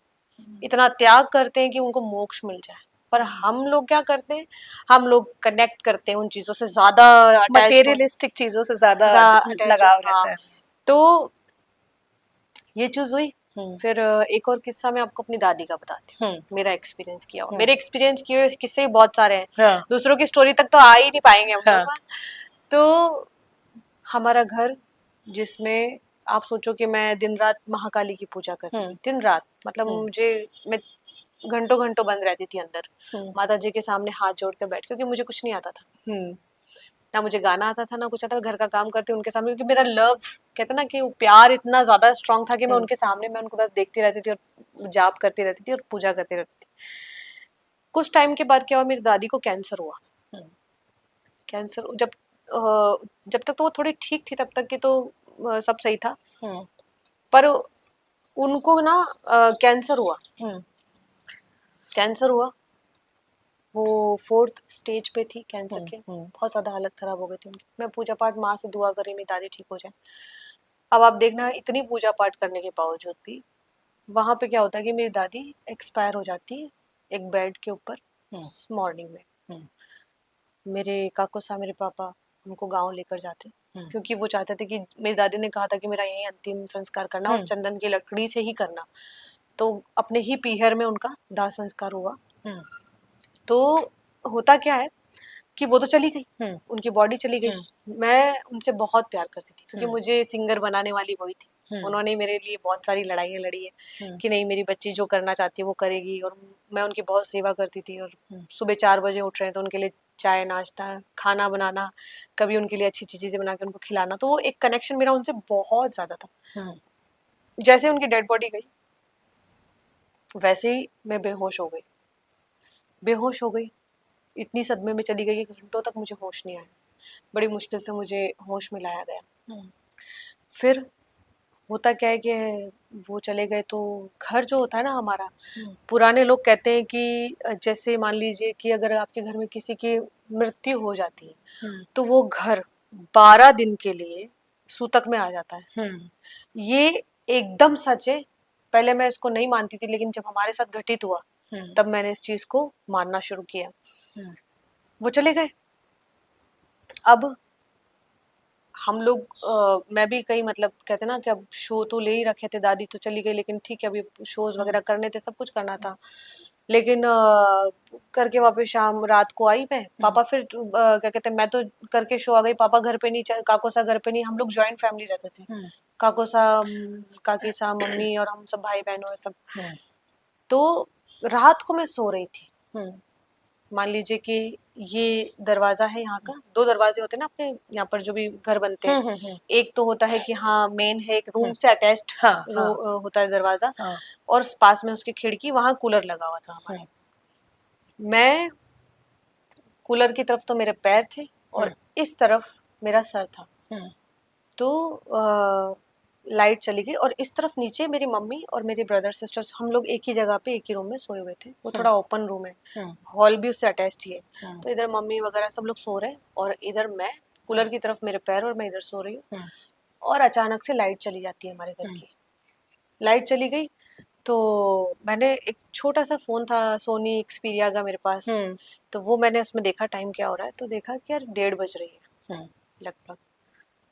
इतना त्याग करते हैं कि उनको मोक्ष मिल जाए। पर हम लोग क्या करते हैं, हम लोग कनेक्ट करते हैं उन चीजों से, ज्यादा मटेरियलिस्टिक चीजों से ज्यादा लगाव रहता है। तो ये चीज हुई। फिर एक और किस्सा मैं आपको अपनी दादी का बताती हूँ, मेरा एक्सपीरियंस किया हुआ। मेरे एक्सपीरियंस किए हुए किस्से बहुत सारे हैं, दूसरों की स्टोरी तक तो आ ही नहीं पाएंगे हम लोग। तो हमारा घर, जिसमें आप सोचो कि मैं दिन रात महाकाली की पूजा करती थी, दिन रात, मतलब मैं घंटों घंटों बंद रहती थी अंदर, माता जी के सामने हाथ जोड़कर बैठ, क्योंकि मुझे कुछ नहीं आता था, ना मुझे गाना आता था ना कुछ आता था, घर का काम करती उनके सामने, क्योंकि मेरा लव कहते ना कि वो प्यार इतना ज्यादा स्ट्रांग था कि मैं उनके सामने, मैं उनको बस देखती रहती थी और जाप करती रहती थी और पूजा करती रहती थी। कुछ टाइम के बाद क्या हुआ, मेरी दादी को कैंसर हुआ। कैंसर जब तक तो वो थोड़ी ठीक थी, तब तक की तो सब सही था, पर उनको ना कैंसर हुआ। कैंसर हुआ, वो 4th स्टेज पे थी कैंसर के, बहुत ज्यादा हालत खराब हो गई थी उनकी। मैं पूजा पाठ माँ से दुआ करी मेरी दादी ठीक हो जाए। अब आप देखना, इतनी पूजा पाठ करने के बावजूद भी वहां पे क्या होता है कि मेरी दादी एक्सपायर हो जाती है एक बेड के ऊपर मॉर्निंग में। मेरे काको सा, मेरे पापा उनको गांव लेकर जाते, क्योंकि वो चाहते थे कि मेरी दादी ने कहा था कि मेरा यही अंतिम संस्कार करना और चंदन की लकड़ी से ही करना। तो अपने ही पीहर में उनका दाह संस्कार हुआ। तो होता क्या है कि वो तो चली गई, उनकी बॉडी चली गई। मैं उनसे बहुत प्यार करती थी, क्योंकि मुझे सिंगर बनाने वाली वही थी। उन्होंने मेरे लिए बहुत सारी लड़ाइयाँ लड़ी है कि नहीं, मेरी बच्ची जो करना चाहती है वो करेगी, और मैं उनकी बहुत सेवा करती थी। और सुबह 4 बजे उठ रहे हैं तो उनके लिए चाय नाश्ता खाना बनाना, कभी उनके लिए अच्छी अच्छी चीजें बना के उनको खिलाना, तो वो एक कनेक्शन मेरा उनसे बहुत ज्यादा था। जैसे उनकी डेड बॉडी गई, वैसे ही मैं बेहोश हो गई। बेहोश हो गई, इतनी सदमे में चली गई कि घंटों तक मुझे होश नहीं आया। बड़ी मुश्किल से मुझे होश में लाया गया। फिर होता क्या है कि वो चले गए, तो घर जो होता है ना हमारा, पुराने लोग कहते हैं कि जैसे मान लीजिए कि अगर आपके घर में किसी की मृत्यु हो जाती है तो वो घर 12 दिन के लिए सूतक में आ जाता है। ये एकदम सच है। पहले मैं इसको नहीं मानती थी, लेकिन जब हमारे साथ घटित हुआ तब मैंने इस चीज को मानना शुरू किया। वो चले गए। अब हम लोग मैं भी कहीं, मतलब कहते ना कि अब शो तो ले ही रखे थे, दादी तो चली गई, लेकिन ठीक है अभी शोज वगैरह करने थे, सब कुछ करना था। लेकिन करके वापस शाम रात को आई मैं, पापा फिर क्या कहते हैं, मैं तो करके शो आ गई, पापा घर पे नहीं, काको सा घर पे नहीं। हम लोग जॉइंट फैमिली रहते थे, काको सा, काकी सा, मम्मी और हम सब भाई बहनों सब। तो रात को मैं सो रही थी, मान लीजिए कि ये दरवाजा है यहाँ का, 2 दरवाजे होते हैं ना अपने यहाँ पर जो भी घर बनते हैं। एक तो होता है कि हाँ मेन है, एक रूम से अटैच्ड होता है दरवाजा, और पास में उसकी खिड़की, वहां कूलर लगा हुआ था हमारे। मैं कूलर की तरफ तो मेरे पैर थे और इस तरफ मेरा सर था। तो लाइट चली गई और इस तरफ नीचे मेरी मम्मी और मेरे ब्रदर सिस्टर्स, हम लोग एक ही जगह पे एक ही रूम में सोए हुए थे। वो थोड़ा ओपन रूम है, हॉल भी उससे अटैच्ड ही है। तो इधर मम्मी वगैरह सब लोग सो रहे हैं और इधर मैं, कूलर की तरफ मेरे पैर और मैं इधर सो रही हूँ। और अचानक से लाइट चली जाती है हमारे घर की। लाइट चली गई तो मैंने, एक छोटा सा फोन था सोनी एक्सपीरिया का मेरे पास, तो वो मैंने उसमें देखा टाइम क्या हो रहा है, तो देखा कि यार 1:30 बज रही है लगभग,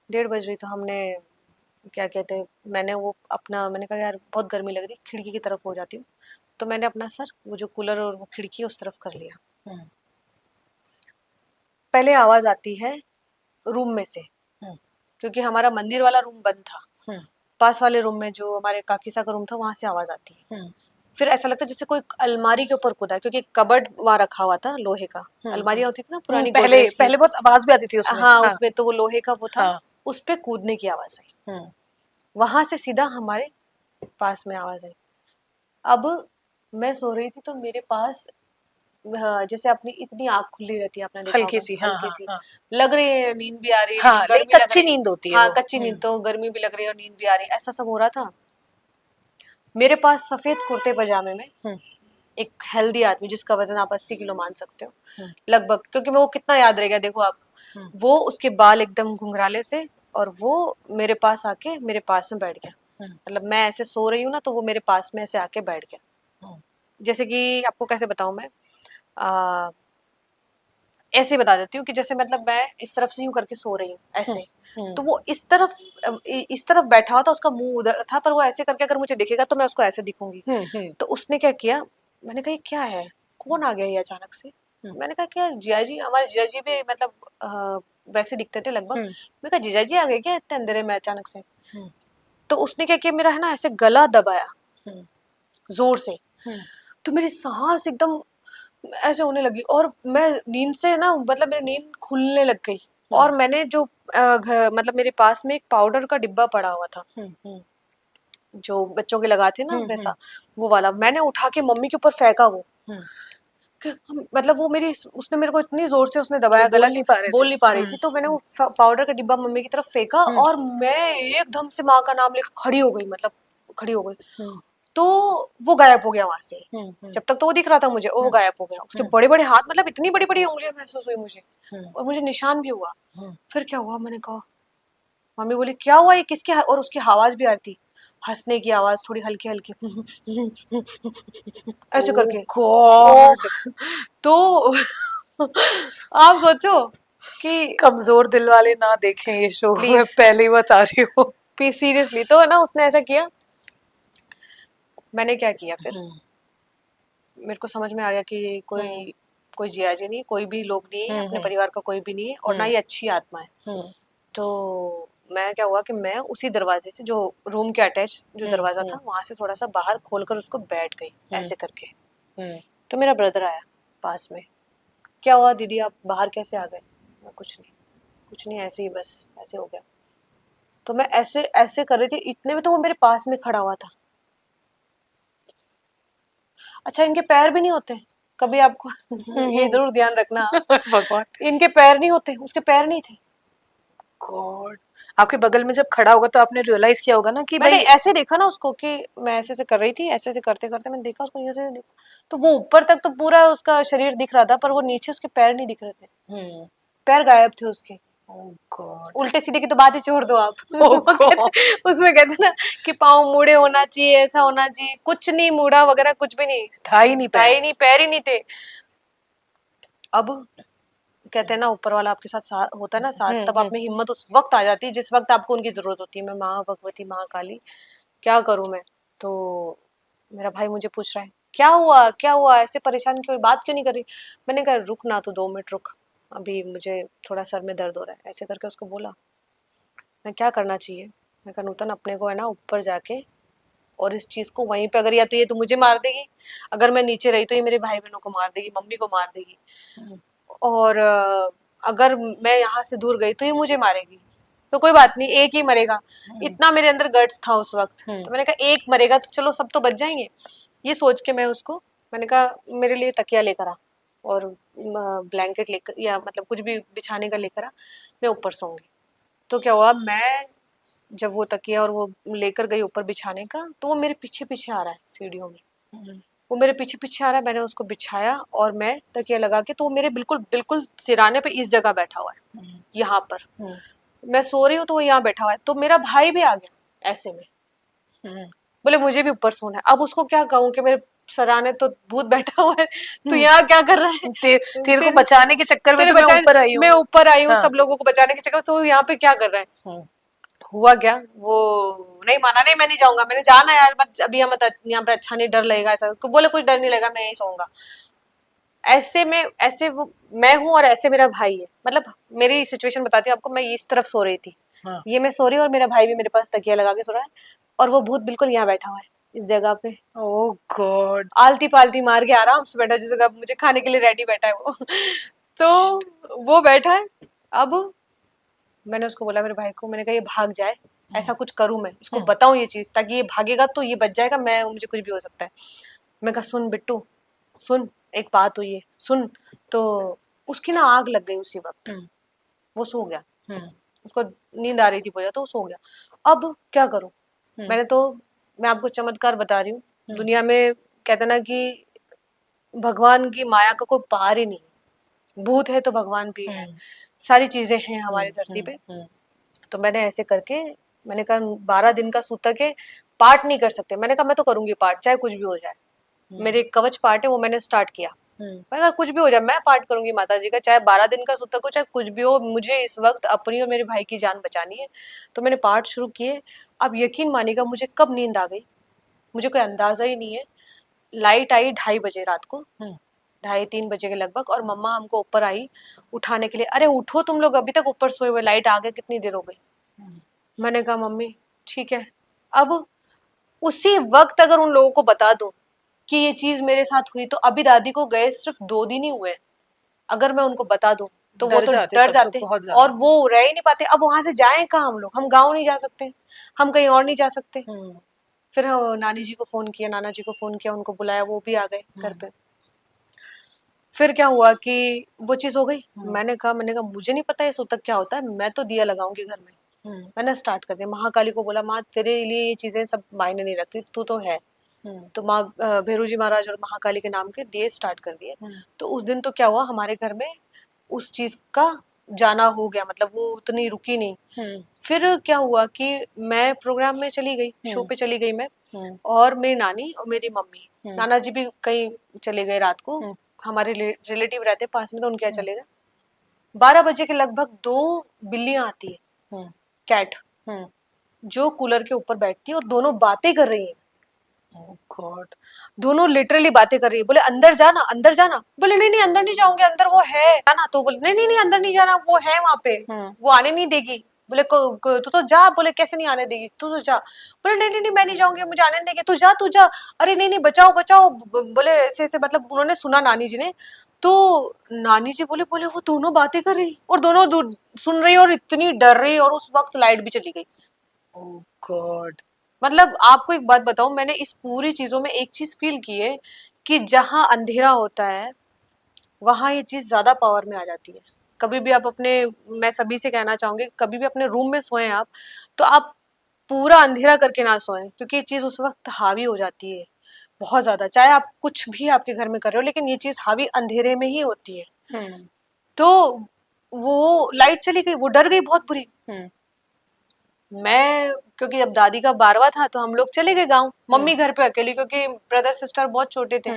1:30 बज रही। तो हमने क्या कहते हैं, मैंने कहा यार बहुत गर्मी लग रही, खिड़की की तरफ हो जाती हूँ। तो मैंने अपना सर वो जो कूलर और वो खिड़की उस तरफ कर लिया। पहले आवाज आती है रूम में से, क्योंकि हमारा मंदिर वाला रूम बंद था। पास वाले रूम में जो हमारे काकीसा का रूम था वहां से आवाज आती है। फिर ऐसा लगता है जैसे कोई अलमारी के ऊपर कूदा है, क्योंकि कबर्ड वहां रखा हुआ था लोहे का। अलमारियां होती थी ना पुरानी पहले गोदरेज की। पहले बहुत आवाज भी आती थी उसमें। हाँ, उसमें तो वो लोहे का वो था। हाँ। उस पे कूदने की आवाज आई, वहां से सीधा हमारे पास में आवाज आई। अब मैं सो रही थी तो मेरे पास जैसे अपनी इतनी आंख खुली रहती है, आपने देखा हल्की होगा, सी, हाँ हल्की हाँ सी हाँ लग रही है, नींद भी आ रही है, हाँ, लेकिन लेकिन गर्मी लग कच्ची रही है। नींद होती है हाँ, वो। कच्ची नींद, तो गर्मी भी लग रही है और नींद भी आ रही है, ऐसा सब हो रहा था। मेरे पास सफेद कुर्ते पजामे में एक हेल्दी आदमी, जिसका वजन आप 80 किलो मान सकते हो लगभग, क्योंकि मैं वो कितना याद रह गया देखो आप। वो उसके बाल एकदम घुंघराले से, और वो मेरे पास आके मेरे पास में बैठ गया। मतलब मैं ऐसे सो रही हूँ ना, तो वो मेरे पास में ऐसे आके बैठ गया। जैसे कि आपको कैसे बताऊं मैं, ऐसे बता देती हूँ कि जैसे मतलब मैं इस तरफ से यूं करके सो रही हूँ ऐसे, तो वो इस तरफ बैठा हुआ था, उसका मुंह उधर था, पर वो ऐसे करके अगर मुझे दिखेगा तो मैं उसको ऐसे दिखूंगी। तो उसने क्या किया, मैंने कहा ये क्या है, कौन आ गया ये अचानक से। मैंने कहा क्या जिया जी, हमारे जिया जी भी मतलब वैसे दिखते थे लगभग। मैंने कहा जीजा जी आ गए क्या इतने अंधेरे में अचानक से। तो उसने क्या किया, मेरा है ना ऐसे गला दबाया जोर से, तो मेरी सांस एकदम ऐसे होने लगी, और मैं नींद से ना, मतलब मेरी नींद खुलने लग गई। और मैंने जो मतलब मेरे पास में एक पाउडर का डिब्बा पड़ा हुआ था, जो बच्चों के लगाते ना वैसा, वो वाला मैंने उठा के मम्मी के ऊपर फेंका वो। मतलब वो मेरी, उसने मेरे को इतनी जोर से उसने दबाया गला कि बोल नहीं पा रही थी, तो मैंने वो पाउडर का डिब्बा मम्मी की तरफ फेंका, और मैं एकदम से माँ का नाम लेकर खड़ी हो गई, मतलब खड़ी हो गई। तो वो गायब हो गया वहां से। जब तक तो वो दिख रहा था मुझे, और वो गायब हो गया। उसके बड़े बड़े हाथ, मतलब इतनी बड़ी बड़ी उंगलियां महसूस हुई मुझे, और मुझे निशान भी हुआ। फिर क्या हुआ, मैंने कहा, मम्मी बोली क्या हुआ ये किसके, और उसकी आवाज भी आ रही थी, हंसने की आवाज थोड़ी हल्की हल्की ऐसे करके। ओ, तो आप सोचो कि कमजोर दिल वाले ना देखें ये शो, मैं प्लीज, पहले ही बता रही हूँ। सीरियसली, तो है ना, उसने ऐसा किया। मैंने क्या किया फिर, मेरे को समझ में आ गया कि कोई कोई जियाजी नहीं, कोई भी लोग नहीं है, अपने परिवार का कोई भी नहीं है, और ना ही अच्छी आत्मा है। तो मैं क्या हुआ कि मैं उसी दरवाजे से, जो रूम के अटैच जो दरवाजा था, वहां से थोड़ा सा बाहर खोलकर उसको बैठ गई ऐसे करके। तो मेरा ब्रदर आया पास में, क्या हुआ दीदी आप बाहर कैसे आ गए। मैं कुछ नहीं, कुछ नहीं, ऐसे ही बस ऐसे हो गया। तो मैं ऐसे ऐसे कर रही थी, इतने में तो वो मेरे पास में खड़ा हुआ था। अच्छा, इनके पैर भी नहीं होते कभी आपको ये जरूर ध्यान रखना। भगवान, इनके पैर नहीं होते, उसके पैर नहीं थे। गॉड, आपके बगल में जब खड़ा होगा तो आपने रियलाइज किया होगा ना कि मैंने भाई। ऐसे देखा ना उसको, कि मैं ऐसे ऐसे कर रही थी, ऐसे ऐसे करते करते मैंने देखा उसको, ऐसे देखा, तो वो ऊपर तक तो पूरा उसका शरीर दिख रहा था, पर वो नीचे उसके पैर नहीं दिख रहे थे। पैर गायब थे उसके। Oh God. उल्टे सीधे की तो बात ही छोड़ दो आप। Oh God. उसमें कहते ना कि पाँव मुड़े होना चाहिए, ऐसा होना चाहिए, कुछ नहीं मुड़ा वगैरह, कुछ भी नहीं था ही नहीं था, पैर। ही नहीं, पैर ही नहीं थे। अब कहते हैं ना ऊपर वाला आपके साथ होता है ना साथ, तब आप में हिम्मत उस वक्त आ जाती है जिस वक्त आपको उनकी जरूरत होती है। मैं माँ भगवती, माँ काली, क्या करूं मैं। तो मेरा भाई मुझे पूछ रहा है क्या हुआ क्या हुआ, ऐसे परेशान क्यों, बात क्यों नहीं कर रही। मैंने कहा रुक ना, तो 2 मिनट रुक, अभी मुझे थोड़ा सर में दर्द हो रहा है, ऐसे करके उसको बोला। मैं क्या करना चाहिए, मैं कहा नूतन अपने को है ना ऊपर जाके, और इस चीज को वहीं पे, अगर या तो ये तो मुझे मार देगी, अगर मैं नीचे रही तो ये मेरे भाई बहनों को मार देगी, मम्मी को मार देगी, और अगर मैं यहाँ से दूर गई तो ये मुझे मारेगी। तो कोई बात नहीं, एक ही मरेगा। इतना मेरे अंदर गट्स था उस वक्त, तो मैंने कहा एक मरेगा तो चलो सब तो बच जाएंगे। ये सोच के मैं उसको, मैंने कहा मेरे लिए तकिया लेकर आ, और ब्लैंकेट लेकर, या मतलब कुछ भी बिछाने का लेकर आ, मैं ऊपर सोऊंगी। तो क्या हुआ, मैं जब वो तकिया और वो लेकर गई ऊपर बिछाने का, तो वो मेरे पीछे पीछे आ रहा है सीढ़ियों में। वो मेरे पीछे पीछे आ रहा है, मैंने उसको बिछाया और मैं तकिया लगा के, तो वो मेरे बिल्कुल बिल्कुल सिराने पे इस जगह बैठा हुआ है, यहाँ पर। मैं सो रही हूँ तो वो यहाँ बैठा हुआ है। तो मेरा भाई भी आ गया ऐसे में, बोले मुझे भी ऊपर सोना है। अब उसको क्या कहूँ कि मेरे सराने तो भूत बैठा हुआ है, तो यहाँ क्या कर रहा है। तेरे को बचाने के चक्कर में तेरे तो मैं बचा, ऊपर आई हूँ। मैं ऊपर आई हूँ हाँ। सब लोगों को बचाने के चक्कर, तो यहाँ पे क्या कर रहा है। हुआ क्या, वो नहीं माना, नहीं मैं नहीं जाऊंगा, मैंने जाना यार, बट अभी यहाँ मत, यहाँ पे अच्छा नहीं, डर लगेगा ऐसा। बोले कुछ डर नहीं लगेगा, मैं यही सोऊंगा। ऐसे में ऐसे वो मैं हूँ और ऐसे मेरा भाई है, मतलब मेरी सिचुएशन बताती हूँ आपको। मैं इस तरफ सो रही थी, हाँ। ये मैं सो रही हूँ और मेरा भाई भी मेरे पास तकिया लगा के सो रहा है, और वो भूत बिल्कुल यहाँ बैठा हुआ है इस जगह पे, ओह गॉड। आलती पालती मार के आराम से बैठा, जिस जगह मुझे खाने के लिए रेडी बैठा है वो। तो वो बैठा है। अब मैंने उसको बोला, मेरे भाई को, मैंने कहा ये भाग जाए, ऐसा कुछ करूं मैं इसको बताऊं ये चीज, ताकि ये भागेगा तो ये बच जाएगा, मैं मुझे कुछ भी हो सकता है। मैं कहा सुन बिट्टू, सुन, एक बात हुई है, सुन। तो उसकी ना आग लग गई उसी वक्त, वो सो गया, उसको नींद आ रही थी बहुत, तो वो सो गया। अब क्या करूं मैंने तो, मैं आपको चमत्कार बता रही हूँ, दुनिया में कहते ना कि भगवान की माया का कोई पार ही नहीं, भूत है तो भगवान भी है, सारी चीजें हैं हमारी धरती पे। तो मैंने ऐसे करके, मैंने कहा 12 दिन का सूतक है, पाठ नहीं कर सकते, मैंने कहा मैं तो करूंगी पाठ, चाहे कुछ भी हो जाए। मेरे कवच पाठ है वो मैंने स्टार्ट किया, मैं कहा कुछ भी हो जाए मैं पाठ करूंगी माता जी का, चाहे 12 दिन का सूतक हो, चाहे कुछ भी हो, मुझे इस वक्त अपनी और मेरे भाई की जान बचानी है। तो मैंने पाठ शुरू किए। अब यकीन मानिएगा मुझे कब नींद आ गई, मुझे कोई अंदाजा ही नहीं है। लाइट आई 2:30 बजे रात को, 2:30-3 बजे के लगभग, और मम्मा हमको ऊपर आई उठाने के लिए, अरे उठो तुम लोग, अभी तक ऊपर सोए हुए, लाइट आ गए, कितनी देर हो गई। मैंने कहा मम्मी ठीक है। अब उसी वक्त अगर उन लोगों को बता दो कि ये चीज मेरे साथ हुई, तो अभी दादी को गए सिर्फ 2 दिन ही हुए, अगर मैं उनको बता दूं तो वो तो डर जाते और वो रह ही नहीं पाते। अब वहां से जाएं कहाँ हम लोग, हम गाँव नहीं जा सकते, हम कहीं और नहीं जा सकते। फिर नानी जी को फोन किया, नाना जी को फोन किया, उनको बुलाया, वो भी आ गए घर पे। फिर क्या हुआ कि वो चीज हो गई। मैंने कहा मुझे नहीं पता ये सूतक क्या होता है, मैं तो दिया लगाऊंगी घर में। मैंने स्टार्ट कर दिया, महाकाली को बोला माँ तेरे लिए ये चीजें सब मायने नहीं रखती, तू तो है। तो माँ भैरू जी महाराज और महाकाली के नाम के दिए स्टार्ट कर दिए। तो उस दिन तो क्या हुआ, हमारे घर में उस चीज का जाना हो गया, मतलब वो उतनी रुकी नहीं। फिर क्या हुआ कि मैं प्रोग्राम में चली गई, शो पे चली गई मैं, और मेरी नानी और मेरी मम्मी, नाना जी भी कहीं चले गए रात को, हमारे रिलेटिव रहते पास में, तो उनके यहाँ चले गए। 12 बजे के लगभग 2 बिल्लियां आती है, कैट, जो कूलर के ऊपर बैठती है और दोनों बातें कर रही है। Oh God. दोनों लिटरली बातें कर रही है, बोले अंदर जाना, अंदर जाना। बोले नहीं नहीं अंदर नहीं जाऊंगे, अंदर वो है ना। तो बोले नहीं नहीं नहीं अंदर नहीं जाना, वो है वहां पे, वो आने नहीं देगी। बोले तू तो जा। बोले कैसे नहीं आने देगी, तू तो जा। बोले नहीं नहीं नहीं मैं नहीं जाऊंगी, मुझे आने नहीं देगी, तू जा तू जा। अरे नहीं नहीं बचाओ बचाओ। बोले ऐसे ऐसे, मतलब उन्होंने सुना नानी जी ने। तो नानी जी बोले बोले वो दोनों बातें कर रही और दोनों सुन रही और इतनी डर रही, और उस वक्त लाइट भी चली गई। ओह गॉड। मतलब आपको एक बात बताऊं, मैंने इस पूरी चीजों में एक चीज फील की है कि जहां अंधेरा होता है वहां ये चीज ज्यादा पावर में आ जाती है। कभी भी आप अपने, मैं सभी से कहना चाहूंगी, कभी भी अपने रूम में सोएं आप, तो आप पूरा अंधेरा करके ना सोएं, क्योंकि ये चीज उस वक्त हावी हो जाती है बहुत ज्यादा। चाहे आप कुछ भी आपके घर में कर रहे हो, लेकिन ये चीज हावी अंधेरे में ही होती है। तो वो लाइट चली गई, वो डर गई बहुत बुरी। मैं, क्योंकि अब दादी का 12वां था, तो हम लोग चले गए गाँव, मम्मी घर पे अकेली, क्योंकि ब्रदर सिस्टर बहुत छोटे थे।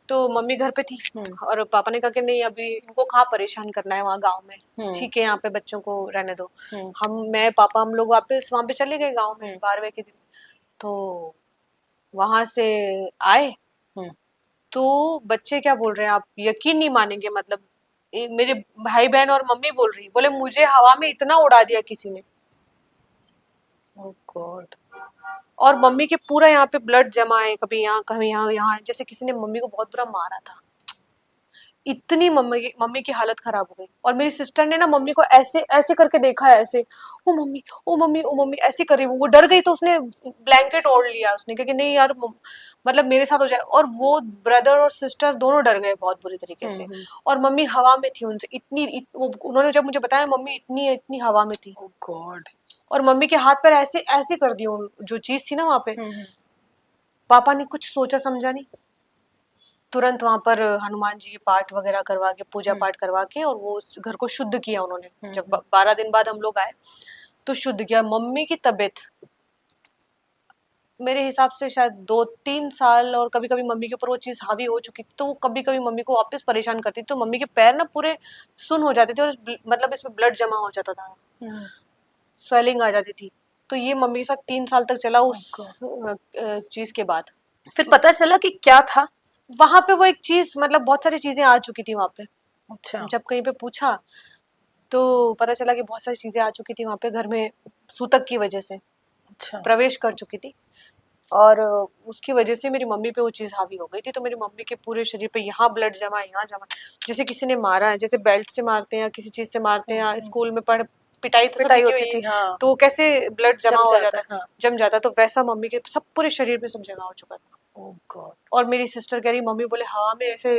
तो मम्मी घर पे थी, और पापा ने कहा कि नहीं अभी इनको कहाँ परेशान करना है वहाँ गाँव में, ठीक है यहाँ पे बच्चों को रहने दो। मैं पापा हम लोग वापस वहाँ पे चले गए गाँव में 12वें के दिन। तो वहां से आए तो बच्चे क्या बोल रहे हैं आप यकीन नहीं मानेंगे, मतलब मेरे भाई बहन और मम्मी बोल रही, बोले मुझे हवा में इतना उड़ा दिया किसी ने। Oh God. और मम्मी के पूरा यहाँ पे ब्लड जमा है, कभी यहाँ कभी यहाँ यहाँ, जैसे किसी ने मम्मी को बहुत बुरा मारा था। इतनी मम्मी की हालत खराब हो गई। और मेरी सिस्टर ने ना मम्मी को ऐसे ऐसे करके देखा है, ऐसे ओ मम्मी ओ मम्मी ओ मम्मी ऐसे कर रही, वो डर गई, तो उसने ब्लैंकेट ओढ़ लिया उसने, क्योंकि नहीं यार मतलब मेरे साथ हो जाए। और वो ब्रदर और सिस्टर दोनों डर गए बहुत बुरी तरीके से। और मम्मी हवा में थी उनसे उन्होंने जब मुझे बताया मम्मी इतनी इतनी हवा में थी। गॉड। और मम्मी के हाथ पैर ऐसे ऐसे कर दिए, जो चीज थी ना वहां पे। पापा ने कुछ सोचा समझा नहीं, तुरंत वहां पर हनुमान जी के पाठ वगैरह करवा के, पूजा पाठ करवा के, और वो उस घर को शुद्ध किया उन्होंने। जब 12 दिन बाद हम लोग आए तो शुद्ध किया। मम्मी की तबीयत मेरे हिसाब से शायद 2-3 साल, और कभी कभी मम्मी के ऊपर वो चीज हावी हो चुकी थी, तो वो कभी कभी मम्मी को वापस परेशान करती थी। तो मम्मी के पैर ना पूरे सुन हो जाते थे, और मतलब इसमें ब्लड जमा हो जाता था, स्वेलिंग आ जाती थी। तो ये मम्मी के साथ 3 साल तक चला उस चीज के बाद। फिर पता चला कि क्या था? वहां पे वो एक चीज, मतलब बहुत सारी चीजें आ चुकी थी वहां पे। अच्छा। जब कहीं पे पूछा तो पता चला कि बहुत सारी चीजें आ चुकी थी वहां पे घर में, सूतक की वजह से अच्छा। प्रवेश कर चुकी थी। और उसकी वजह से मेरी मम्मी पे वो चीज हावी हो गई थी, तो मेरी मम्मी के पूरे शरीर पे यहाँ ब्लड जमा, यहाँ जमा, जैसे किसी ने मारा है, जैसे बेल्ट से मारते हैं या किसी चीज से मारते हैं, या स्कूल में पढ़ पिटाई तो पिटाई सबने की होती हुई है, थी, हाँ। तो वो कैसे ब्लड जमा जम हो जाता जाता है, है, हाँ। जम जाता है, तो वैसा मम्मी के सब पूरे शरीर पे सब जगह हो चुका था। ओह गॉड। और मेरी सिस्टर कह रही, मम्मी बोले हवा में ऐसे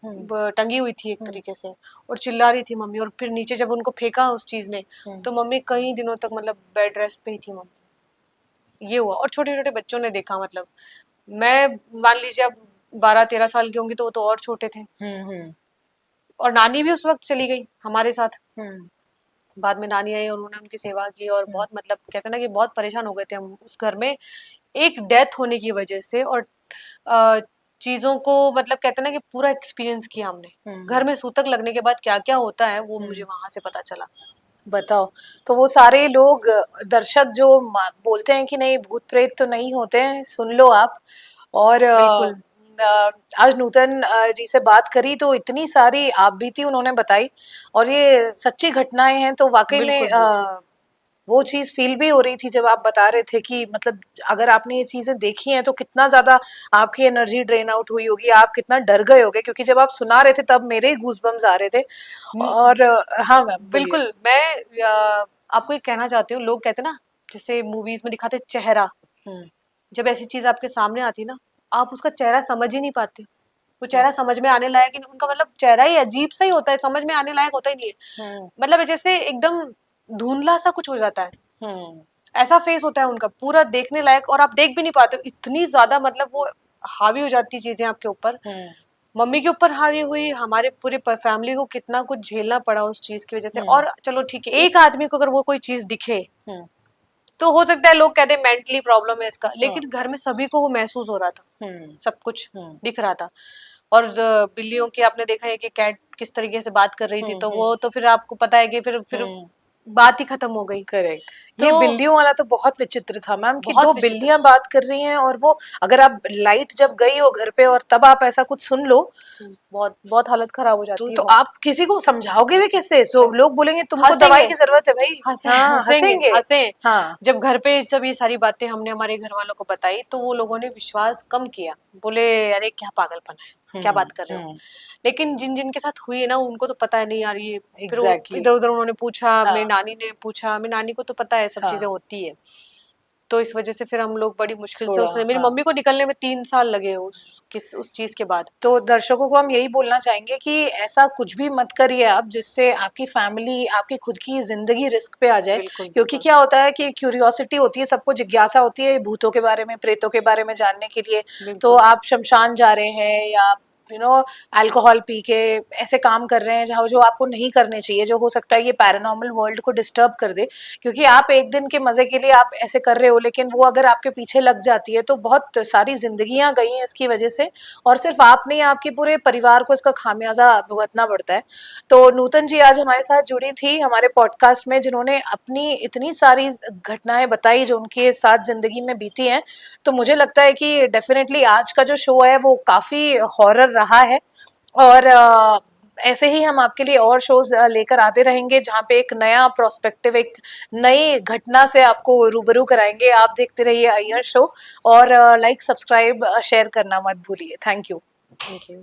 हम्म। टंगी हुई थी एक हम्म। तरीके से, और चिल्ला रही थी मम्मी, और फिर नीचे जब उनको फेंका उस चीज ने, हम्म। तो मम्मी कई दिनों तक मतलब बेड रेस्ट पे ही थी मम्मी। ये हुआ। और छोटे छोटे बच्चों ने देखा, मतलब मैं मान लीजिए अब 12-13 साल की होंगी, तो वो तो और छोटे थे। हम्म। और नानी भी उस वक्त चली गई हमारे साथ। हम्म। बाद में नानी आई और उन्होंने उनकी सेवा की, और हम्म। बहुत मतलब कहते हैं ना कि बहुत परेशान हो गए थे हम उस घर में, एक डेथ होने की वजह से। और अ, चीजों को मतलब कहते हैं ना कि पूरा एक्सपीरियंस किया हमने। घर में सूतक लगने के बाद क्या क्या होता है वो मुझे वहां से पता चला। बताओ। तो वो सारे लोग, दर्शक जो बोलते हैं कि नहीं भूत प्रेत तो नहीं होते हैं, सुन लो आप। और बिल्कुल आज नूतन जी से बात करी तो इतनी सारी आप बीती उन्होंने बताई, और ये सच्ची घटनाएं हैं, तो वाकई में बिल्कुल बिल्कुल। वो चीज फील भी हो रही थी जब आप बता रहे थे कि मतलब अगर आपने ये चीजें देखी हैं तो कितना ज्यादा आपकी एनर्जी ड्रेन आउट हुई होगी, आप कितना डर गए होगे, क्योंकि जब आप सुना रहे थे तब मेरे ही गूजबम्स आ रहे थे। और हाँ मैम बोलिए। बिल्कुल। मैं आपको एक कहना चाहती हूँ, लोग कहते हैं ना जैसे मूवीज में दिखाते हैं चेहरा, हम्म। जब ऐसी चीज आपके सामने आती है ना, आप उसका चेहरा समझ ही नहीं पाते। वो हम्म। चेहरा समझ में आने लायक ही नहीं, उनका मतलब चेहरा ही अजीब सा ही होता है, समझ में आने लायक होता ही नहीं है। हम्म। मतलब जैसे एकदम धुंधला सा कुछ हो जाता है, हम्म। ऐसा फेस होता है उनका पूरा देखने लायक, और आप देख भी नहीं पाते हो, इतनी ज्यादा मतलब वो हावी हो जाती चीजें आपके ऊपर। हम्म। मम्मी के ऊपर हावी हुई, हमारे पूरे फैमिली को कितना कुछ झेलना पड़ा उस चीज की वजह से। हम्म। और चलो ठीक है, एक आदमी को अगर वो कोई चीज दिखे हम्म। तो हो सकता है लोग कहते हैं मेंटली प्रॉब्लम है इसका, हाँ। लेकिन घर में सभी को वो महसूस हो रहा था, हम्म। सब कुछ हम्म। दिख रहा था। और बिल्लियों की आपने देखा है कि कैट किस तरीके से बात कर रही थी, तो वो तो फिर आपको पता है कि फिर हम्म। बात ही खत्म हो गई। करेक्ट। तो ये बिल्लियों वाला तो बहुत विचित्र था मैम, कि दो बहुत विचित्र। बिल्लियां बात कर रही हैं, और वो अगर आप लाइट जब गई हो घर पे और तब आप ऐसा कुछ सुन लो, बहुत बहुत हालत खराब हो जाती है, तो बहुत। आप किसी को समझाओगे भी कैसे? सो कैसे लोग बोलेंगे तुमको दवाई हंसेंगे, की जरूरत है भाई। हंसे हाँ, हंसेंगे हंसेंगे। हंसे। हाँ। जब घर पे जब ये सारी बातें हमने हमारे घर वालों को बताई, तो वो लोगों ने विश्वास कम किया, बोले अरे क्या पागलपन है, क्या हम्म। बात कर रहे हो। हम्म। लेकिन जिन जिन के साथ हुई है ना, उनको तो पता है नहीं यार ये। फिर वो एग्जैक्टली। इधर उधर उन्होंने पूछा, मेरी हाँ। नानी ने पूछा, मेरी नानी को तो पता है सब चीजें हाँ। होती है। तो इस वजह से फिर हम लोग बड़ी मुश्किल से थोड़ा, उसने, मेरी हाँ। मम्मी को निकलने में 3 साल लगे उस चीज के बाद। तो दर्शकों को हम यही बोलना चाहेंगे कि ऐसा कुछ भी मत करिए आप जिससे आपकी फैमिली, आपकी खुद की जिंदगी रिस्क पे आ जाए। बिल्कुल क्योंकि बिल्कुल क्या होता है कि क्यूरियोसिटी होती है, सबको जिज्ञासा होती है भूतों के बारे में, प्रेतों के बारे में जानने के लिए। तो बिल्कुल। आप शमशान जा रहे हैं या अल्कोहल पी के ऐसे काम कर रहे हैं जहाँ जो आपको नहीं करने चाहिए, जो हो सकता है ये पैरानॉर्मल वर्ल्ड को डिस्टर्ब कर दे। क्योंकि आप एक दिन के मजे के लिए आप ऐसे कर रहे हो, लेकिन वो अगर आपके पीछे लग जाती है तो बहुत सारी जिंदगियां गई हैं इसकी वजह से। और सिर्फ आप नहीं, आपके पूरे परिवार को इसका खामियाजा भुगतना पड़ता है। तो नूतन जी आज हमारे साथ जुड़ी थी हमारे पॉडकास्ट में, जिन्होंने अपनी इतनी सारी घटनाएं बताई जो उनके साथ जिंदगी में बीती हैं। तो मुझे लगता है कि डेफिनेटली आज का जो शो है वो काफी हॉरर रहा है। और ऐसे ही हम आपके लिए और शोज लेकर आते रहेंगे, जहाँ पे एक नया प्रोस्पेक्टिव, एक नई घटना से आपको रूबरू कराएंगे। आप देखते रहिए अय्यर शो, और लाइक, सब्सक्राइब, शेयर करना मत भूलिए। Thank you. Thank you.